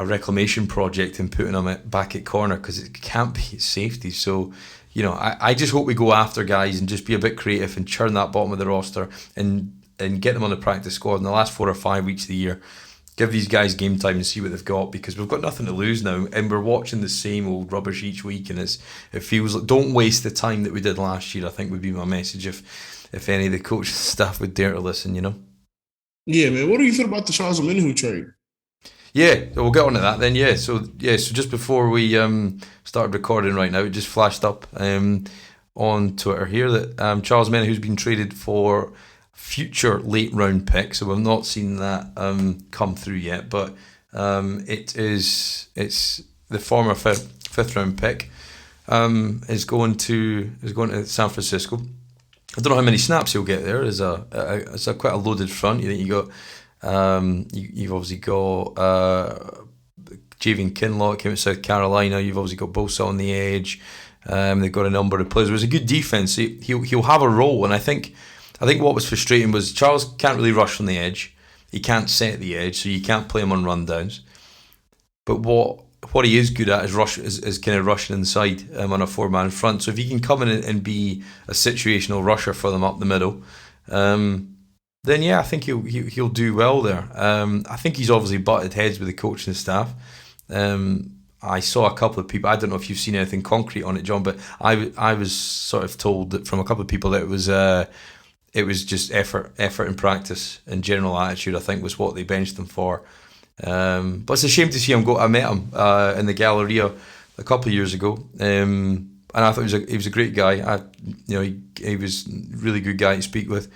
reclamation project and putting him back at corner, because it can't be at safety. So, I just hope we go after guys and just be a bit creative and churn that bottom of the roster and get them on the practice squad in the last 4 or 5 weeks of the year. Give these guys game time and see what they've got, because we've got nothing to lose now, and we're watching the same old rubbish each week, and it feels like, don't waste the time that we did last year, I think would be my message if any of the coaching staff would dare to listen, Yeah, man. What do you feel about the Charles Omenihu trade? Yeah, we'll get on to that then. So just before we started recording right now, it just flashed up on Twitter here that Charles Menahue's been traded for future late round pick. So we've not seen that come through yet, but it's the former fifth round pick is going to San Francisco. I don't know how many snaps he'll get there. It's a quite a loaded front. You think you got you've obviously got Javian Kinlaw came out of South Carolina. You've obviously got Bosa on the edge. They've got a number of players. It was a good defense. He'll have a role, and I think what was frustrating was Charles can't really rush from the edge. He can't set the edge, so you can't play him on rundowns. But what he is good at is kind of rushing inside on a four-man front. So if he can come in and be a situational rusher for them up the middle, then yeah, I think he'll do well there. I think he's obviously butted heads with the coaching staff. I saw a couple of people. I don't know if you've seen anything concrete on it, John, but I was sort of told that from a couple of people that it was just effort and practice and general attitude. I think was what they benched him for. But it's a shame to see him go. I met him in the Galleria a couple of years ago, and I thought he was a great guy. He was a really good guy to speak with.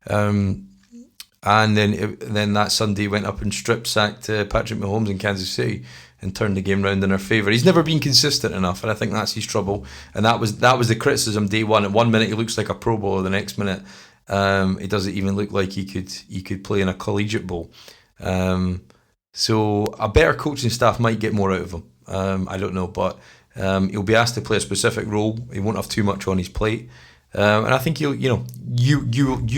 And then that Sunday went up and strip sacked Patrick Mahomes in Kansas City and turned the game round in our favour. He's never been consistent enough, and I think that's his trouble. And that was the criticism day one. At 1 minute he looks like a Pro Bowler, the next minute he doesn't even look like he could play in a collegiate bowl. So a better coaching staff might get more out of him. I don't know, but he'll be asked to play a specific role. He won't have too much on his plate. And I think you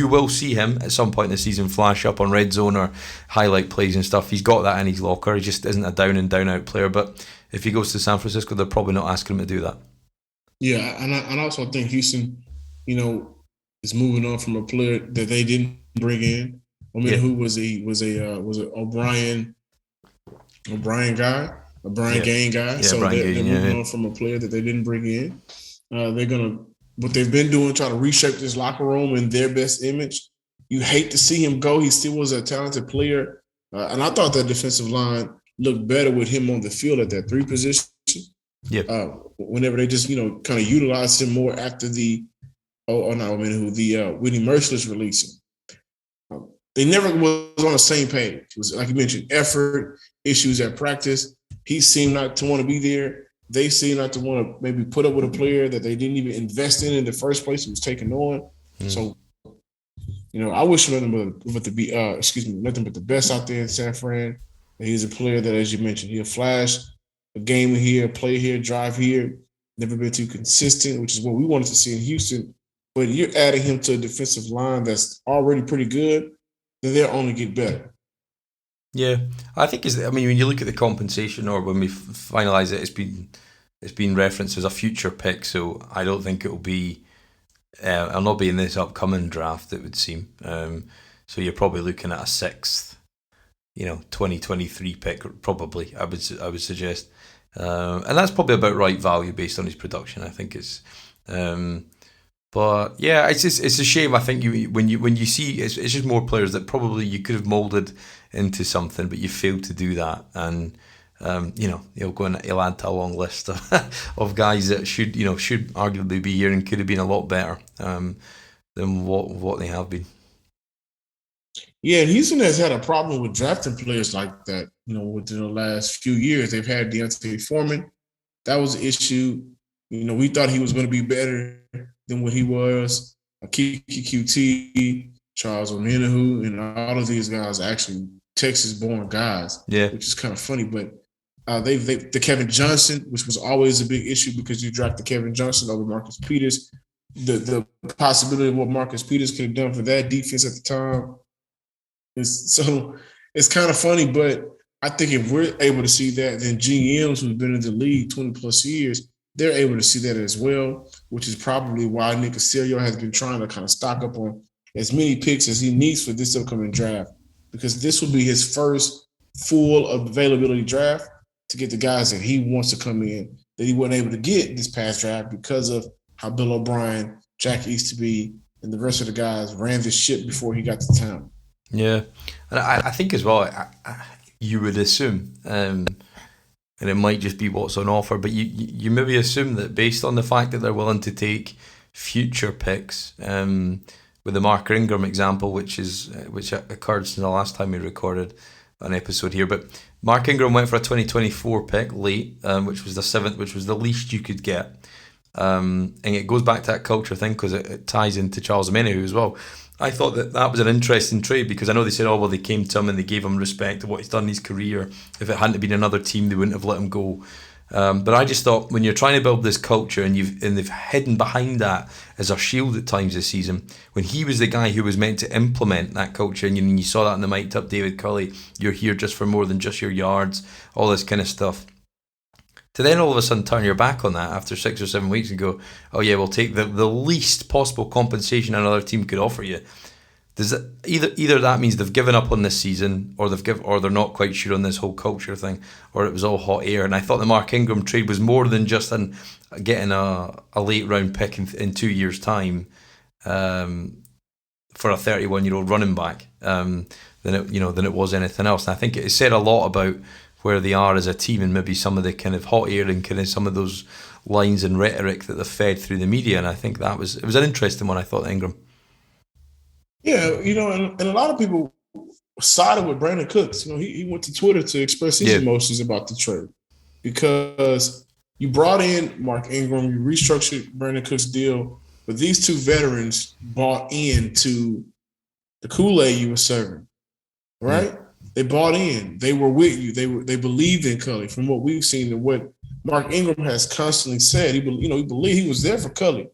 will see him at some point in the season flash up on red zone or highlight plays and stuff. He's got that in his locker. He just isn't a down and down out player. But if he goes to San Francisco, they're probably not asking him to do that. Yeah, and I also think Houston, is moving on from a player that they didn't bring in. I mean, who was a O'Brien guy, a Brian Gain guy. Yeah, so they're moving on from a player that they didn't bring in. They're gonna. What they've been doing, trying to reshape this locker room in their best image. You hate to see him go. He still was a talented player. And I thought that defensive line looked better with him on the field at that 3 position. Yeah. Whenever they just, kind of utilized him more after the Whitney Merciless releasing. They never was on the same page. It was, like you mentioned, effort, issues at practice. He seemed not to want to be there. They seem not to want to maybe put up with a player that they didn't even invest in the first place. He was taken on. So, I wish nothing but the best out there in San Fran. He's a player that, as you mentioned, he'll flash a game here, play here, drive here. Never been too consistent, which is what we wanted to see in Houston. But you're adding him to a defensive line that's already pretty good, then they'll only get better. Yeah, I think when you look at the compensation, or when we finalise it, it's been referenced as a future pick. So I don't think it'll be. I'll not be in this upcoming draft. It would seem. So you're probably looking at a 6th, 2023 pick. Probably, I would suggest, and that's probably about right value based on his production. I think it's. But yeah, it's a shame. I think when you see it's just more players that probably you could have moulded into something, but you failed to do that, and he'll add to a long list of guys that should arguably be here and could have been a lot better than what they have been. Yeah, and Houston has had a problem with drafting players like that. Within the last few years, they've had Deontay Foreman. That was an issue. We thought he was going to be better than what he was. Kiki QT, Charles Omenihu, and all of these guys are actually Texas-born guys. Yeah, which is kind of funny. But the Kevin Johnson, which was always a big issue because you drafted Kevin Johnson over Marcus Peters. The possibility of what Marcus Peters could have done for that defense at the time. It's kind of funny, but I think if we're able to see that, then GMs who've been in the league 20 plus years, they're able to see that as well, which is probably why Nick Caserio has been trying to kind of stock up on as many picks as he needs for this upcoming draft, because this will be his first full availability draft to get the guys that he wants to come in that he wasn't able to get this past draft because of how Bill O'Brien, Jack Easterby, and the rest of the guys ran this ship before he got to town. Yeah, and I think as well, you would assume, and it might just be what's on offer, but you maybe assume that based on the fact that they're willing to take future picks, with the Mark Ingram example, which occurred since the last time we recorded an episode here, but Mark Ingram went for a 2024 pick late, which was the seventh, which was the least you could get. And it goes back to that culture thing because it ties into Charles Omenihu as well. I thought that was an interesting trade because I know they said, oh, well, they came to him and they gave him respect to what he's done in his career. If it hadn't been another team, they wouldn't have let him go. But I just thought when you're trying to build this culture and they've hidden behind that as a shield at times this season, when he was the guy who was meant to implement that culture, and you saw that in the mic'd up David Culley, you're here just for more than just your yards, all this kind of stuff. To then all of a sudden turn your back on that after 6 or 7 weeks and go, oh yeah, we'll take the least possible compensation another team could offer you. Does it, either that means they've given up on this season, or they're not quite sure on this whole culture thing, or it was all hot air. And I thought the Mark Ingram trade was more than just getting a late round pick in 2 years' time, for a 31-year-old running back, than it was anything else. And I think it said a lot about where they are as a team, and maybe some of the kind of hot air and kind of some of those lines and rhetoric that they've fed through the media. And I think it was an interesting one, I thought, Ingram. Yeah, and a lot of people sided with Brandon Cooks. He went to Twitter to express his emotions about the trade because you brought in Mark Ingram, you restructured Brandon Cooks' deal, but these two veterans bought into the Kool-Aid you were serving, right? Mm. They bought in. They were with you. They believed in Culley. From what we've seen and what Mark Ingram has constantly said, he believed he was there for Culley.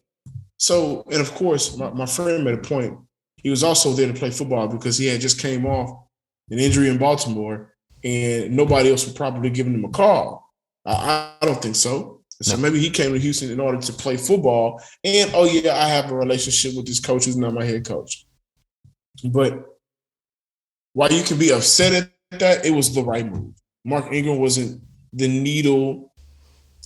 So, and of course, my friend made a point. He was also there to play football because he had just came off an injury in Baltimore, and nobody else would probably give him a call. I don't think so. So maybe he came to Houston in order to play football. And, oh, yeah, I have a relationship with this coach who's not my head coach. But while you can be upset at that, it was the right move. Mark Ingram wasn't the needle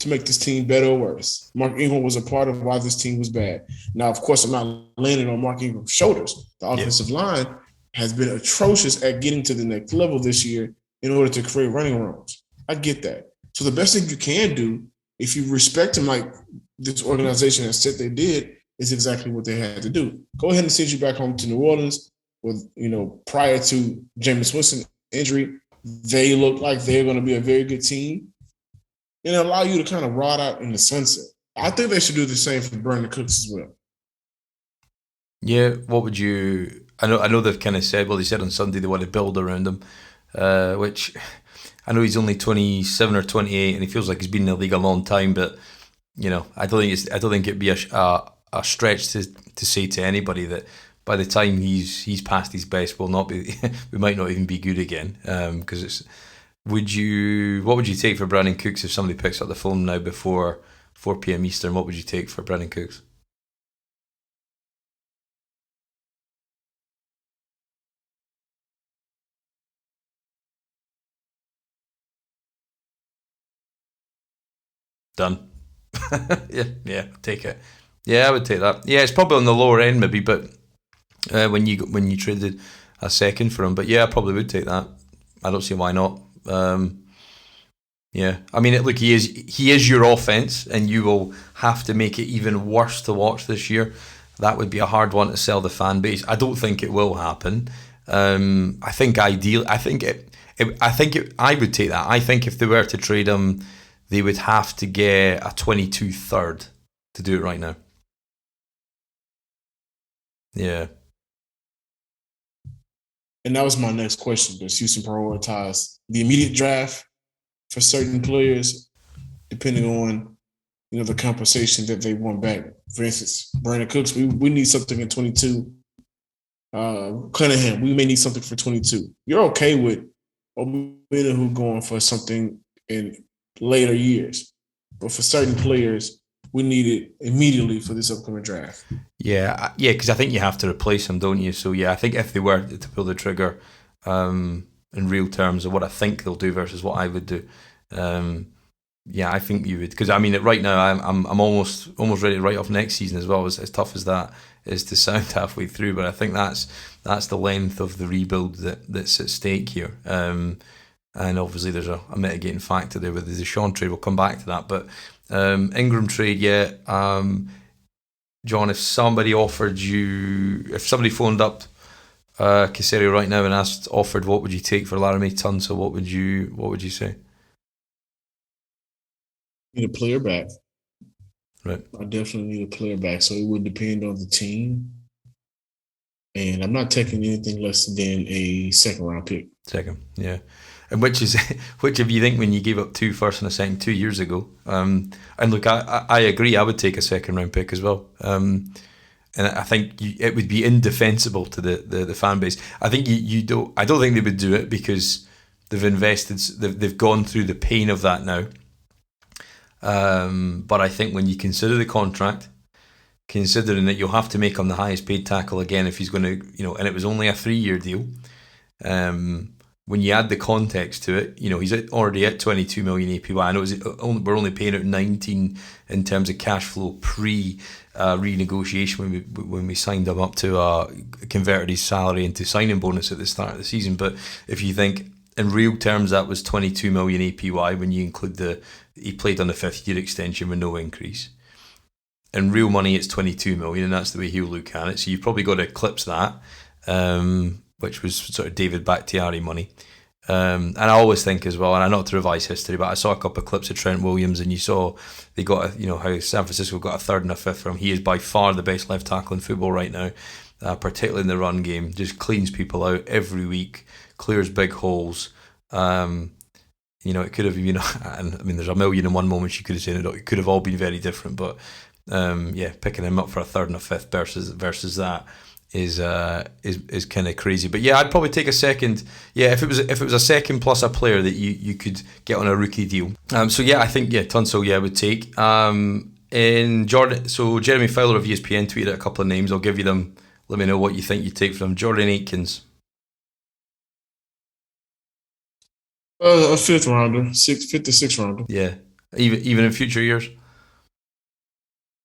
to make this team better or worse. Mark Ingram was a part of why this team was bad. Now, of course, I'm not landing on Mark Ingram's shoulders. The offensive line has been atrocious at getting to the next level this year in order to create running rooms. I get that. So the best thing you can do, if you respect him like this organization has said they did, is exactly what they had to do. Go ahead and send you back home to New Orleans with, prior to Jameis Winston injury, they look like they're going to be a very good team. And allow you to kind of ride out in the sunset. I think they should do the same for Brandon Cooks as well. Yeah, what would you... I know they've kind of said, they said on Sunday they want to build around him, which I know he's only 27 or 28 and he feels like he's been in the league a long time, but, I don't think it'd be a stretch to say to anybody that by the time he's past his best, we might not even be good again, because it's... What would you take for Brandon Cooks if somebody picks up the phone now before 4 p.m. Eastern? What would you take for Brandon Cooks? Done. yeah, take it. Yeah, I would take that. Yeah, it's probably on the lower end maybe, but when you traded a second for him, but yeah, I probably would take that. I don't see why not. Yeah, I mean, look, he is your offense, and you will have to make it even worse to watch this year. That would be a hard one to sell the fan base. I don't think it will happen. I think I would take that. I think if they were to trade him, they would have to get a 22 third to do it right now. Yeah. And that was my next question. Does Houston prioritize the immediate draft for certain players, depending on, the compensation that they want back? For instance, Brandon Cooks, we need something in 22. Cunningham, we may need something for 22. You're okay with who going for something in later years. But for certain players, we need it immediately for this upcoming draft. Yeah, because I think you have to replace him, don't you? So, yeah, I think if they were to pull the trigger, in real terms of what I think they'll do versus what I would do, Yeah, I think you would, because I mean, right now I'm almost ready to write off next season as well. As tough as that is to sound halfway through, but I think that's the length of the rebuild that's at stake here. And obviously there's a mitigating factor there with the Deshaun trade. We'll come back to that, but Ingram trade, yeah. John, if somebody phoned up Casario right now and offered what would you take for Laramie Tunsil, what would you say? Need a player back. Right. I definitely need a player back. So it would depend on the team. And I'm not taking anything less than a second round pick. Second, yeah. And which of you think when you gave up 2 first and a second 2 years ago? And look, I agree. I would take a second round pick as well. And I think it would be indefensible to the fan base. I think I don't think they would do it because they've invested. They've gone through the pain of that now. But I think when you consider the contract, considering that you'll have to make him the highest paid tackle again if he's going to, and it was only a 3-year deal. When you add the context to it, he's already at 22 million APY. I know we're only paying out 19 in terms of cash flow pre renegotiation when we signed him up to converted his salary into signing bonus at the start of the season. But if you think in real terms, that was 22 million APY when you include he played on the 5th-year extension with no increase. In real money, it's 22 million, and that's the way he'll look at it. So you've probably got to eclipse that. Which was sort of David Bakhtiari money. And I always think as well, and I not to revise history, but I saw a couple of clips of Trent Williams, and you saw they got how San Francisco got a 3rd and a 5th from him. He is by far the best left tackle in football right now, particularly in the run game. Just cleans people out every week, clears big holes. It could have and I mean, there's a million and one moments you could have said it could have all been very different, but picking him up for a 3rd and a 5th versus that is kind of crazy. But yeah, I'd probably take a second. Yeah, if it was a second plus a player that you could get on a rookie deal. So yeah, I think Tunsil I would take. In Jordan, so Jeremy Fowler of ESPN tweeted a couple of names. I'll give you them. Let me know what you think you take from Jordan Aikens. A 5th rounder, 5th to 6th rounder. Yeah, even in future years.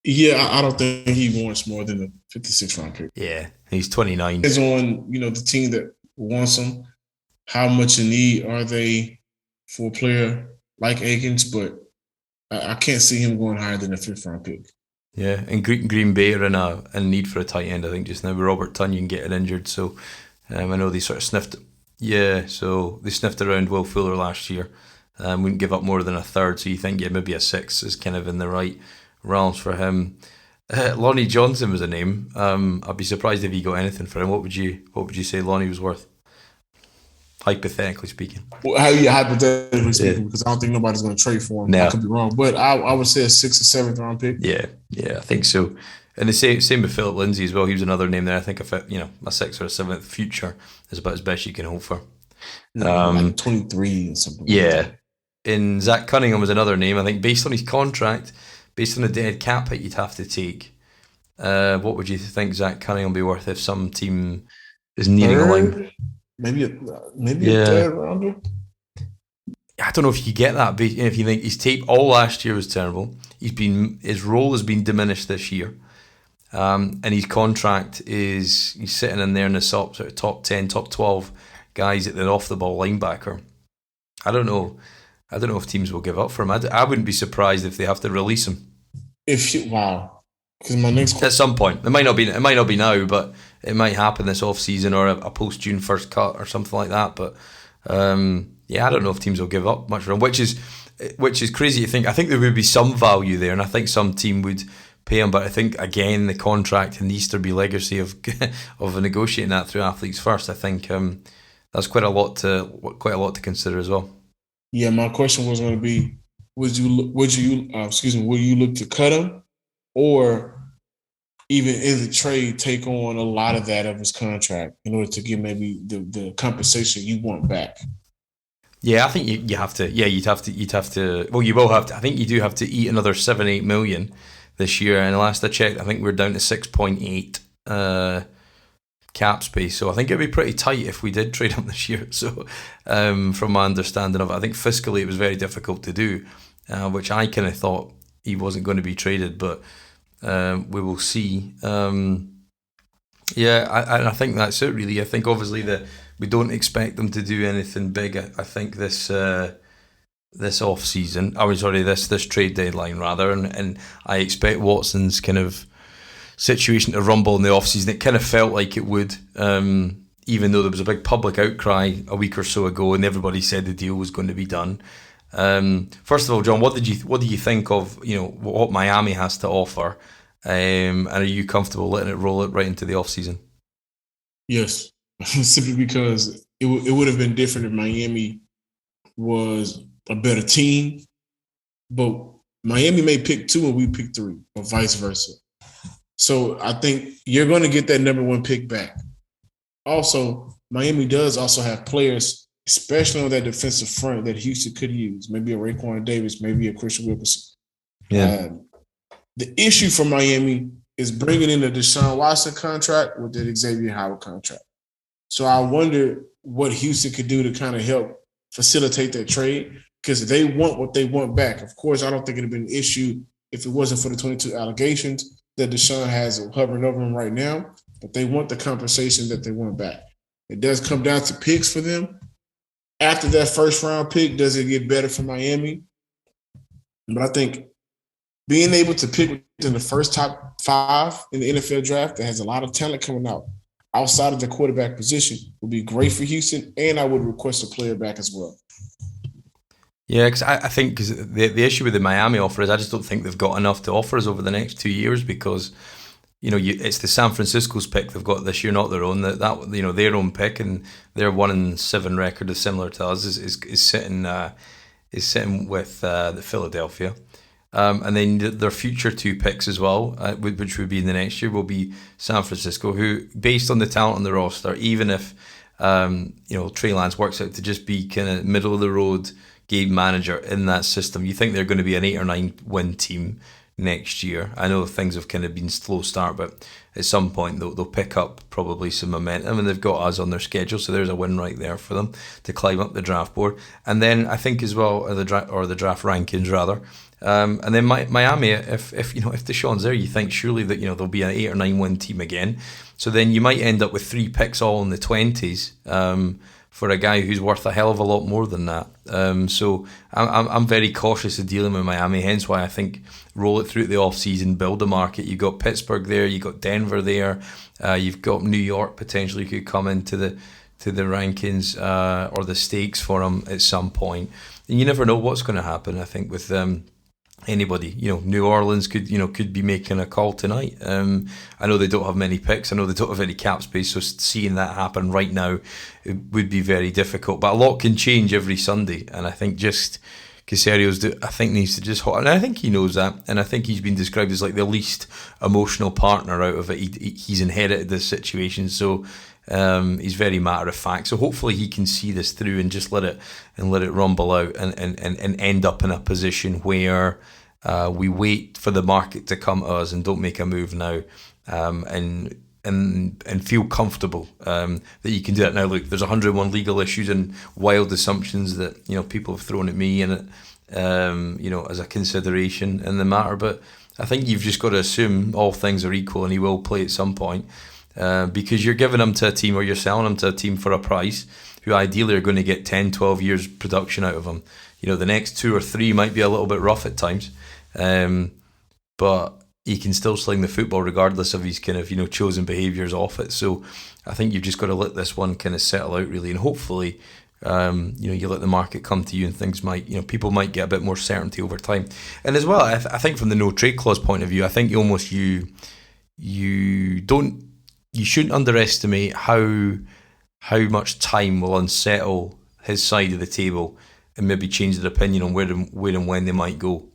Yeah, I don't think he wants more than a 56th round pick. Yeah, he's 29. It's on the team that wants him. How much in need are they for a player like Aikens? But I can't see him going higher than a 5th round pick. Yeah, and Green Bay are in need for a tight end, I think, just now with Robert Tonyan getting injured. So I know they sort of sniffed. Yeah, so they sniffed around Will Fuller last year. Wouldn't give up more than a 3rd. So you think maybe a 6 is kind of in the right realms for him. Lonnie Johnson was a name. I'd be surprised if he got anything for him. What would you say Lonnie was worth? Hypothetically speaking. Well, hypothetically speaking, because I don't think nobody's going to trade for him. No. I could be wrong, but I would say a 6th or 7th round pick. Yeah, I think so. And the same with Philip Lindsay as well. He was another name there. I think a 6th or a 7th future is about as best you can hope for. Like 23 or something. Yeah. Like that. And Zach Cunningham was another name. I think based on his contract, based on the dead cap hit you'd have to take, what would you think Zach Cunningham will be worth if some team is needing a line? Maybe a 3rd rounder. I don't know if you get that. If you think his tape all last year was terrible, his role has been diminished this year, and his contract he's sitting in there in the sort of top 10, top 12 guys at the off the ball linebacker. I don't know if teams will give up for him. I wouldn't be surprised if they have to release him. Because my next at some point, it might not be now, but it might happen this off season or a post June 1st cut or something like that. But I don't know if teams will give up much for him, which is crazy to think. I think there would be some value there, and I think some team would pay him. But I think again the contract and the Easterby legacy of negotiating that through Athletes First, I think that's quite a lot to consider as well. Yeah, my question was going to be: Would you look to cut him, or even in the trade take on a lot of that of his contract in order to get maybe the compensation you want back? Yeah, I think you have to. Yeah, you'd have to. Well, you will have to. I think you do have to eat another 7-8 million this year. And last I checked, I think we're down to 6.8 cap space. So I think it'd be pretty tight if we did trade him this year. So from my understanding of it, I think fiscally it was very difficult to do. which I kind of thought he wasn't going to be traded, but we will see. I think that's it really. I think obviously that we don't expect them to do anything big. I think this off season, this trade deadline rather, and I expect Watson's kind of situation to rumble in the off season. It kind of felt like it would, even though there was a big public outcry a week or so ago, and everybody said the deal was going to be done. First of all, John, what do you think of what Miami has to offer, and are you comfortable letting it roll it right into the off season? Yes, simply because it would have been different if Miami was a better team, but Miami may pick 2 and we pick 3, or vice versa. So I think you're going to get that number 1 pick back. Also, Miami does also have players, especially on that defensive front, that Houston could use. Maybe a Raekwon Davis, maybe a Christian Wilkerson. Yeah. The issue for Miami is bringing in a Deshaun Watson contract with that Xavier Howard contract. So I wonder what Houston could do to kind of help facilitate that trade, because they want what they want back. Of course, I don't think it would have been an issue if it wasn't for the 22 allegations that Deshaun has hovering over him right now, but they want the compensation that they want back. It does come down to picks for them. After that first-round pick, does it get better for Miami? But I think being able to pick within the first top 5 in the NFL draft that has a lot of talent coming out outside of the quarterback position would be great for Houston, and I would request a player back as well. Yeah, because I think the issue with the Miami offer is I just don't think they've got enough to offer us over the next 2 years, because it's the San Francisco's pick they've got this year, not their own. That their own pick, and their 1-7 record is similar to us, is sitting with the Philadelphia. And then their future 2 picks as well, which would be in the next year, will be San Francisco, who, based on the talent on the roster, even if Trey Lance works out to just be kind of middle of the road game manager in that system, you think they're going to be an 8 or 9 win team next year. I know things have kind of been slow start, but at some point they'll pick up probably some momentum, and they've got us on their schedule, so there's a win right there for them to climb up the draft board. And then I think as well, the draft rankings rather. And then Miami, if Deshaun's there, you think surely that they'll be an 8 or 9 win team again. So then you might end up with 3 picks all in the 20s for a guy who's worth a hell of a lot more than that. So I'm very cautious of dealing with Miami. Hence why I think roll it through the off season, build a market. You got Pittsburgh there, you got Denver there, you've got New York potentially could come into the rankings or the stakes for them at some point. And you never know what's going to happen. I think with anybody, New Orleans could be making a call tonight. I know they don't have many picks. I know they don't have any cap space. So seeing that happen right now, it would be very difficult. But a lot can change every Sunday, and I think just Caserio's, needs to just, and I think he knows that, and I think he's been described as like the least emotional partner out of it. He's inherited this situation, so he's very matter of fact. So hopefully he can see this through and just let it rumble out and end up in a position where we wait for the market to come to us and don't make a move now, and feel comfortable that you can do that now. Look, there's 101 legal issues and wild assumptions that people have thrown at me and as a consideration in the matter, but I think you've just got to assume all things are equal and he will play at some point. Because you're giving them to a team, or you're selling them to a team for a price, who ideally are going to get 10, 12 years production out of them. The next 2 or 3 might be a little bit rough at times, but he can still sling the football regardless of his kind of chosen behaviours off it. So I think you've just got to let this one kind of settle out really, and hopefully you let the market come to you, and things might, people might get a bit more certainty over time. And as well, I think from the no trade clause point of view, I think you shouldn't underestimate how much time will unsettle his side of the table and maybe change their opinion on where and when they might go.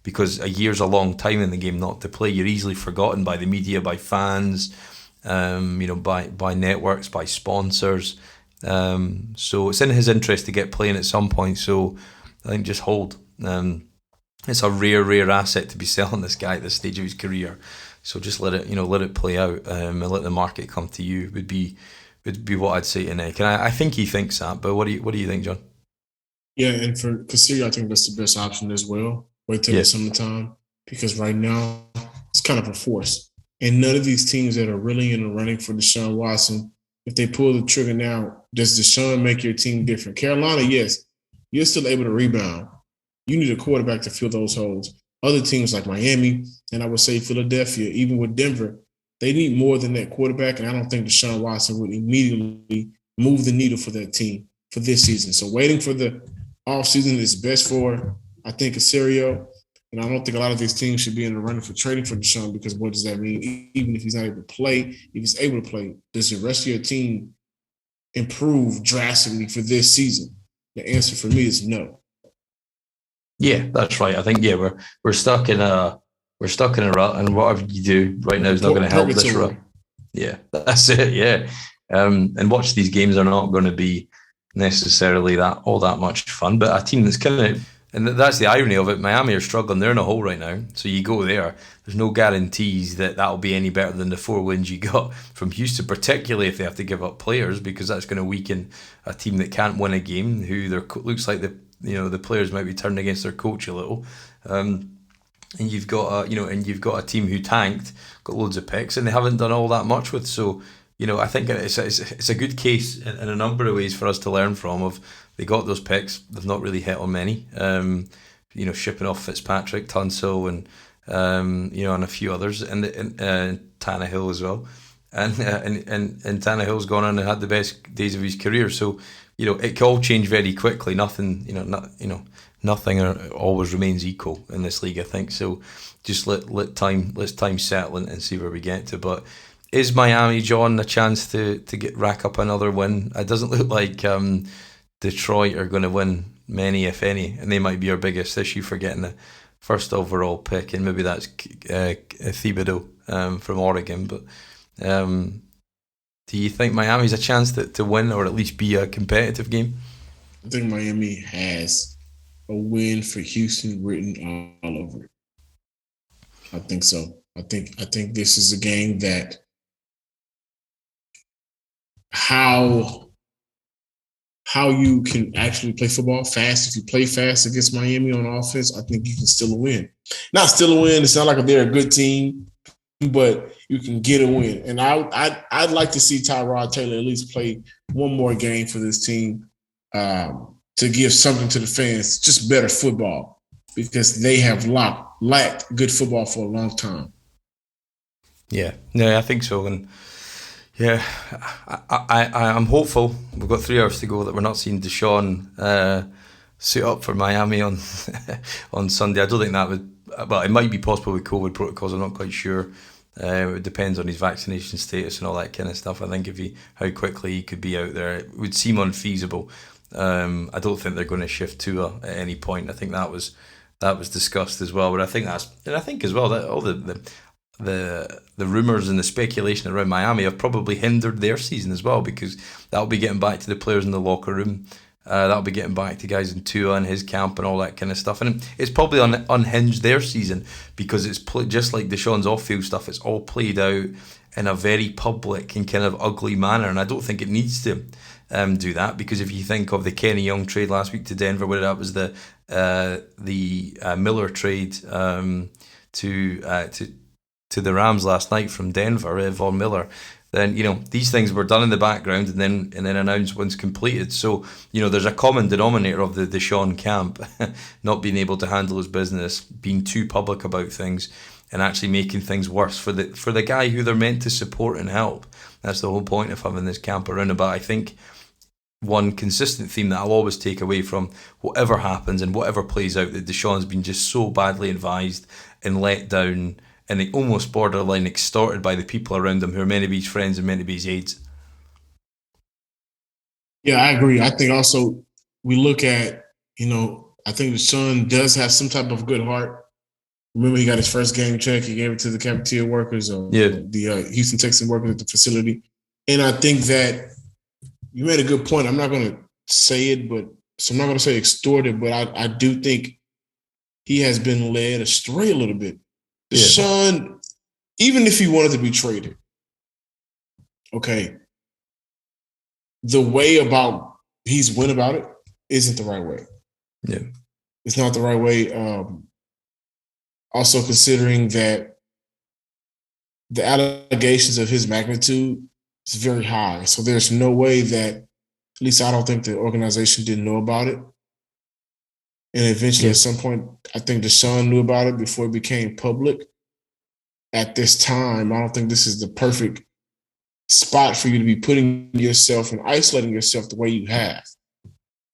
Because a year's a long time in the game not to play. You're easily forgotten by the media, by fans, by networks, by sponsors. So it's in his interest to get playing at some point. So I think just hold. It's a rare asset to be selling this guy at this stage of his career. So just let it play out, and let the market come to you would be what I'd say to Nick. And I think he thinks that. But what do you think, John? Yeah, and for Casillo, I think that's the best option as well. Wait till Yeah. the summertime because right now it's kind of a force. And none of these teams that are really in the running for Deshaun Watson, if they pull the trigger now, does Deshaun make your team different? Carolina, yes, you're still able to rebound. You need a quarterback to fill those holes. Other teams like Miami, and I would say Philadelphia, even with Denver, they need more than that quarterback. And I don't think Deshaun Watson would immediately move the needle for that team for this season. So waiting for the offseason is best for, I think, Casario. And I don't think a lot of these teams should be in the running for trading for Deshaun because what does that mean? Even if he's not able to play, if he's able to play, does the rest of your team improve drastically for this season? The answer for me is no. Yeah, that's right. I think we're stuck in a rut, and whatever you do right now is not going to help this rut. Yeah, that's it. Yeah, and watch these games are not going to be necessarily all that much fun. But a team that's kind of, and that's the irony of it. Miami are struggling; they're in a hole right now. So you go there. There's no guarantees that that'll be any better than the 4 wins you got from Houston, particularly if they have to give up players, because that's going to weaken a team that can't win a game. Who looks like the players might be turning against their coach a little. And you've got a team who tanked, got loads of picks, and they haven't done all that much with. So, I think it's a good case in a number of ways for us to learn from. Of they got those picks, they've not really hit on many. Shipping off Fitzpatrick, Tunsil, and a few others, and Tannehill as well, and Tannehill's gone on and had the best days of his career. So, it can all change very quickly. Nothing, nothing always remains equal in this league, I think. So just let time settle and see where we get to. But is Miami, John, a chance to rack up another win? It doesn't look like Detroit are going to win many, if any, and they might be our biggest issue for getting the first overall pick, and maybe that's Thibodeau from Oregon. But do you think Miami's a chance to win or at least be a competitive game? I think Miami has a win for Houston written all over it. I think so. I think this is a game that how you can actually play football fast. If you play fast against Miami on offense, I think you can still win. Not still a win. It's not like they're a good team, but you can get a win. And I'd like to see Tyrod Taylor at least play one more game for this team to give something to the fans, just better football, because they have lacked good football for a long time. Yeah, I think so. And yeah, I'm hopeful. We've got 3 hours to go that we're not seeing Deshaun suit up for Miami on on Sunday. I don't think that would. Well, it might be possible with COVID protocols. I'm not quite sure. It depends on his vaccination status and all that kind of stuff. I think how quickly he could be out there, it would seem unfeasible. I don't think they're going to shift Tua at any point. I think that was discussed as well. But I think as well that all the rumours and the speculation around Miami have probably hindered their season as well, because that'll be getting back to the players in the locker room. That'll be getting back to guys in Tua and his camp and all that kind of stuff. And it's probably unhinged their season, because it's just like Deshaun's off-field stuff. It's all played out in a very public and kind of ugly manner. And I don't think it needs to do that, because if you think of the Kenny Young trade last week to Denver, where that was the Miller trade to the Rams last night from Denver, Von Miller, then these things were done in the background and then announced once completed. So there's a common denominator of the Deshaun camp not being able to handle his business, being too public about things, and actually making things worse for the guy who they're meant to support and help. That's the whole point of having this camp around about. I think one consistent theme that I'll always take away from whatever happens and whatever plays out, that Deshaun's been just so badly advised and let down, and almost borderline extorted by the people around him who are meant to be his friends and meant to be his aides. Yeah, I agree. I think also we look at, I think Deshaun does have some type of good heart. Remember, he got his first game check. He gave it to the cafeteria workers or the Houston Texans workers at the facility. And I think that you made a good point. I'm not going to say it, so I'm not going to say extorted, but I do think he has been led astray a little bit. Deshaun, even if he wanted to be traded, okay, the way he's went about it isn't the right way. Yeah. It's not the right way. Also considering that the allegations of his magnitude is very high. So there's no way that, at least I don't think the organization didn't know about it. And eventually, Yeah. at some point, I think Deshaun knew about it before it became public. At this time, I don't think this is the perfect spot for you to be putting yourself and isolating yourself the way you have.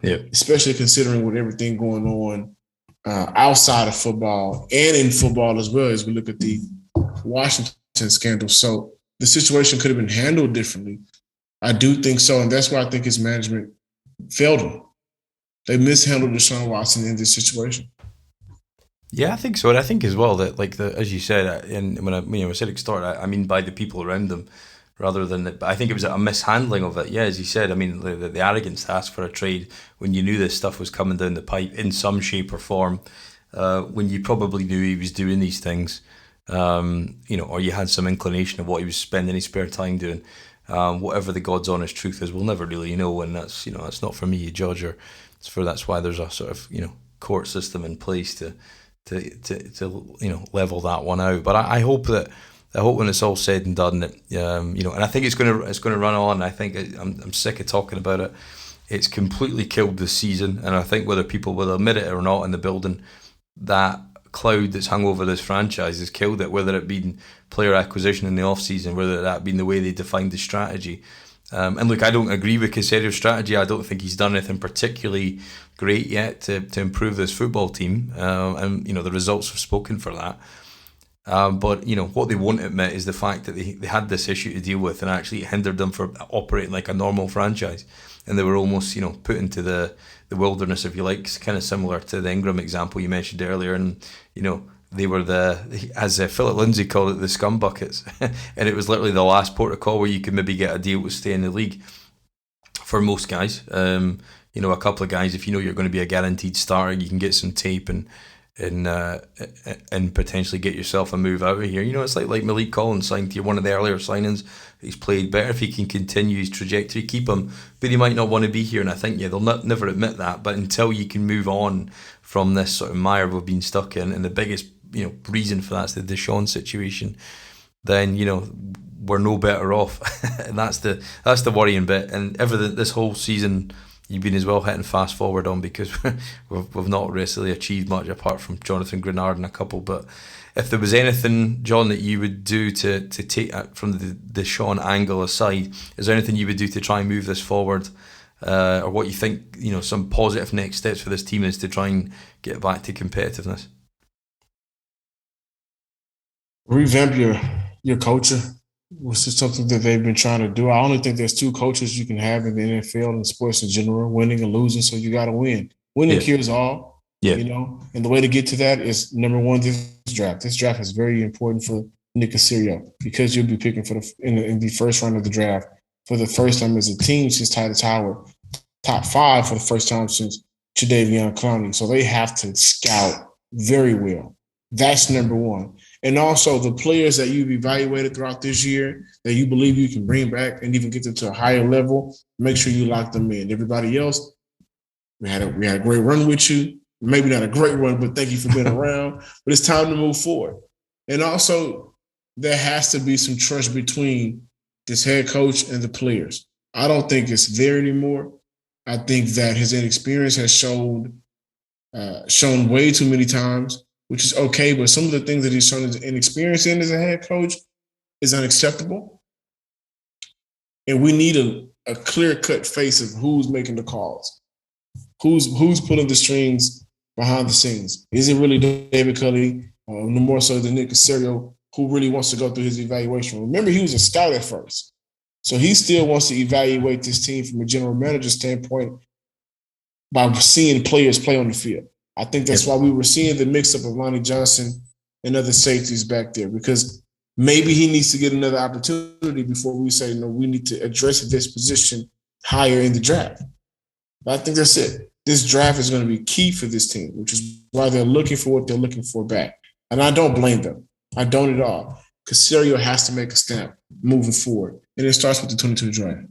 Yeah. Especially considering with everything going on outside of football and in football as well, as we look at the Washington scandal. So the situation could have been handled differently. I do think so, and that's why I think his management failed him. They mishandled Deshaun Watson in this situation. Yeah, I think so, and I think as well that, like as you said, and when I said at the start, I mean by the people around them, rather than but I think it was a mishandling of it. Yeah, as you said, I mean the arrogance to ask for a trade when you knew this stuff was coming down the pipe in some shape or form, when you probably knew he was doing these things, or you had some inclination of what he was spending his spare time doing. Whatever the God's honest truth is, we'll never really know, and that's that's not for me to judge, or that's why there's a sort of court system in place to level that one out. But I hope when it's all said and done that and I think it's gonna run on. I think I'm sick of talking about it. It's completely killed this season, and I think whether people will admit it or not in the building, that cloud that's hung over this franchise has killed it. Whether it been player acquisition in the off season, whether that been the way they defined the strategy. And look, I don't agree with Casario's strategy. I don't think he's done anything particularly great yet to improve this football team. And the results have spoken for that. But what they won't admit is the fact that they had this issue to deal with, and actually it hindered them from operating like a normal franchise. And they were almost put into the wilderness, if you like. It's kind of similar to the Ingram example you mentioned earlier. And they were as Philip Lindsay called it, the scum buckets. And it was literally the last port of call where you could maybe get a deal to stay in the league for most guys. A couple of guys, if you're going to be a guaranteed starter, you can get some tape and potentially get yourself a move out of here. It's like Malik Collins signed to one of the earlier signings. He's played better. If he can continue his trajectory, keep him. But he might not want to be here, and I think they'll never admit that. But until you can move on from this sort of mire we've been stuck in, and the biggest reason for that's the Deshaun situation, then we're no better off. And that's the worrying bit. And everything this whole season you've been as well hitting fast forward on, because we've not really achieved much apart from Jonathan Grenard and a couple. But if there was anything, John, that you would do to take from the Deshaun angle aside, is there anything you would do to try and move this forward, or what you think some positive next steps for this team is to try and get back to competitiveness? Revamp your culture, which is something that they've been trying to do. I only think there's two cultures you can have in the NFL and sports in general: winning and losing. So you got to win. Winning cures all. Yeah. And the way to get to that is, number one, this draft. This draft is very important for Nick Caserio, because you'll be picking in the first round of the draft for the first time as a team since Titus Howard, top 5 for the first time since Jadeveon Clowney. So they have to scout very well. That's number one. And also the players that you've evaluated throughout this year that you believe you can bring back and even get them to a higher level, make sure you lock them in. Everybody else, we had a great run with you. Maybe not a great run, but thank you for being around. But it's time to move forward. And also, there has to be some trust between this head coach and the players. I don't think it's there anymore. I think that his inexperience has shown way too many times, which is okay. But some of the things that he's shown his inexperience in as a head coach is unacceptable. And we need a clear-cut face of who's making the calls, who's pulling the strings behind the scenes. Is it really David Culley, no more so than Nick Caserio, who really wants to go through his evaluation? Remember, he was a scout at first. So he still wants to evaluate this team from a general manager standpoint by seeing players play on the field. I think that's why we were seeing the mix-up of Lonnie Johnson and other safeties back there, because maybe he needs to get another opportunity before we say, no, we need to address this position higher in the draft. But I think that's it. This draft is going to be key for this team, which is why they're looking for what they're looking for back. And I don't blame them. I don't at all. Caserio has to make a stamp moving forward. And it starts with the 22 draft.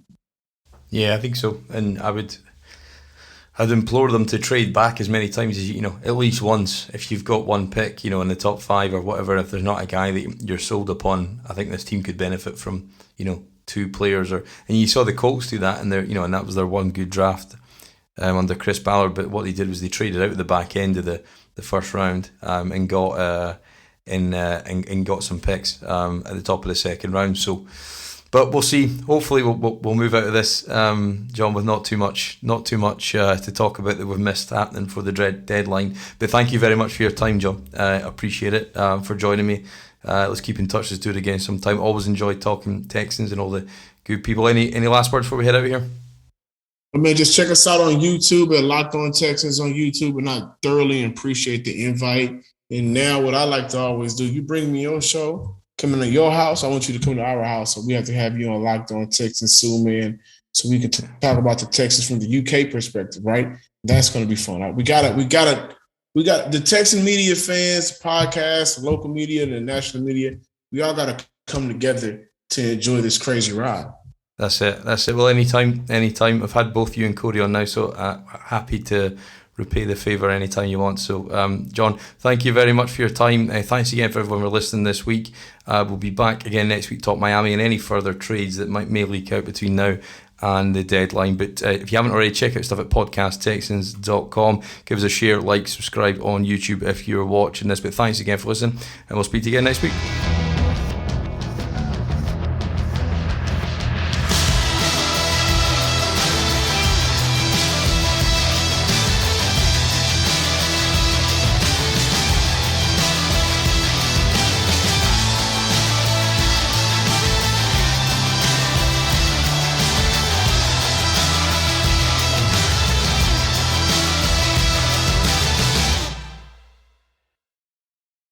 Yeah, I think so. And I would I'd implore them to trade back as many times as at least once. If you've got one pick, in the top 5 or whatever, if there's not a guy that you're sold upon, I think this team could benefit from, 2 players. And you saw the Colts do that, and and that was their one good draft under Chris Ballard. But what they did was they traded out at the back end of the first round and got and got some picks at the top of the second round. So. But we'll see. Hopefully, we'll move out of this, John, with not too much to talk about that we've missed happening for the deadline. But thank you very much for your time, John. Appreciate it for joining me. Let's keep in touch. Let's do it again sometime. Always enjoyed talking Texans and all the good people. Any last words before we head out of here? I mean, just check us out on YouTube at Locked On Texans on YouTube, and I thoroughly appreciate the invite. And now, what I like to always do, you bring me your show. Coming to your house, I want you to come to our house. So we have to have you on Locked On Texans soon, man, so we can talk about the Texans from the UK perspective, right? That's going to be fun. We got the Texan media fans, podcasts, the local media, the national media. We all got to come together to enjoy this crazy ride. That's it. Well, anytime. I've had both you and Cody on now, so happy to repay the favour anytime you want. So, John, thank you very much for your time. Thanks again for everyone for listening this week. We'll be back again next week, talk Miami and any further trades that may leak out between now and the deadline. But if you haven't already, check out stuff at podcasttexans.com. Give us a share, like, subscribe on YouTube if you're watching this. But thanks again for listening, and we'll speak to you again next week.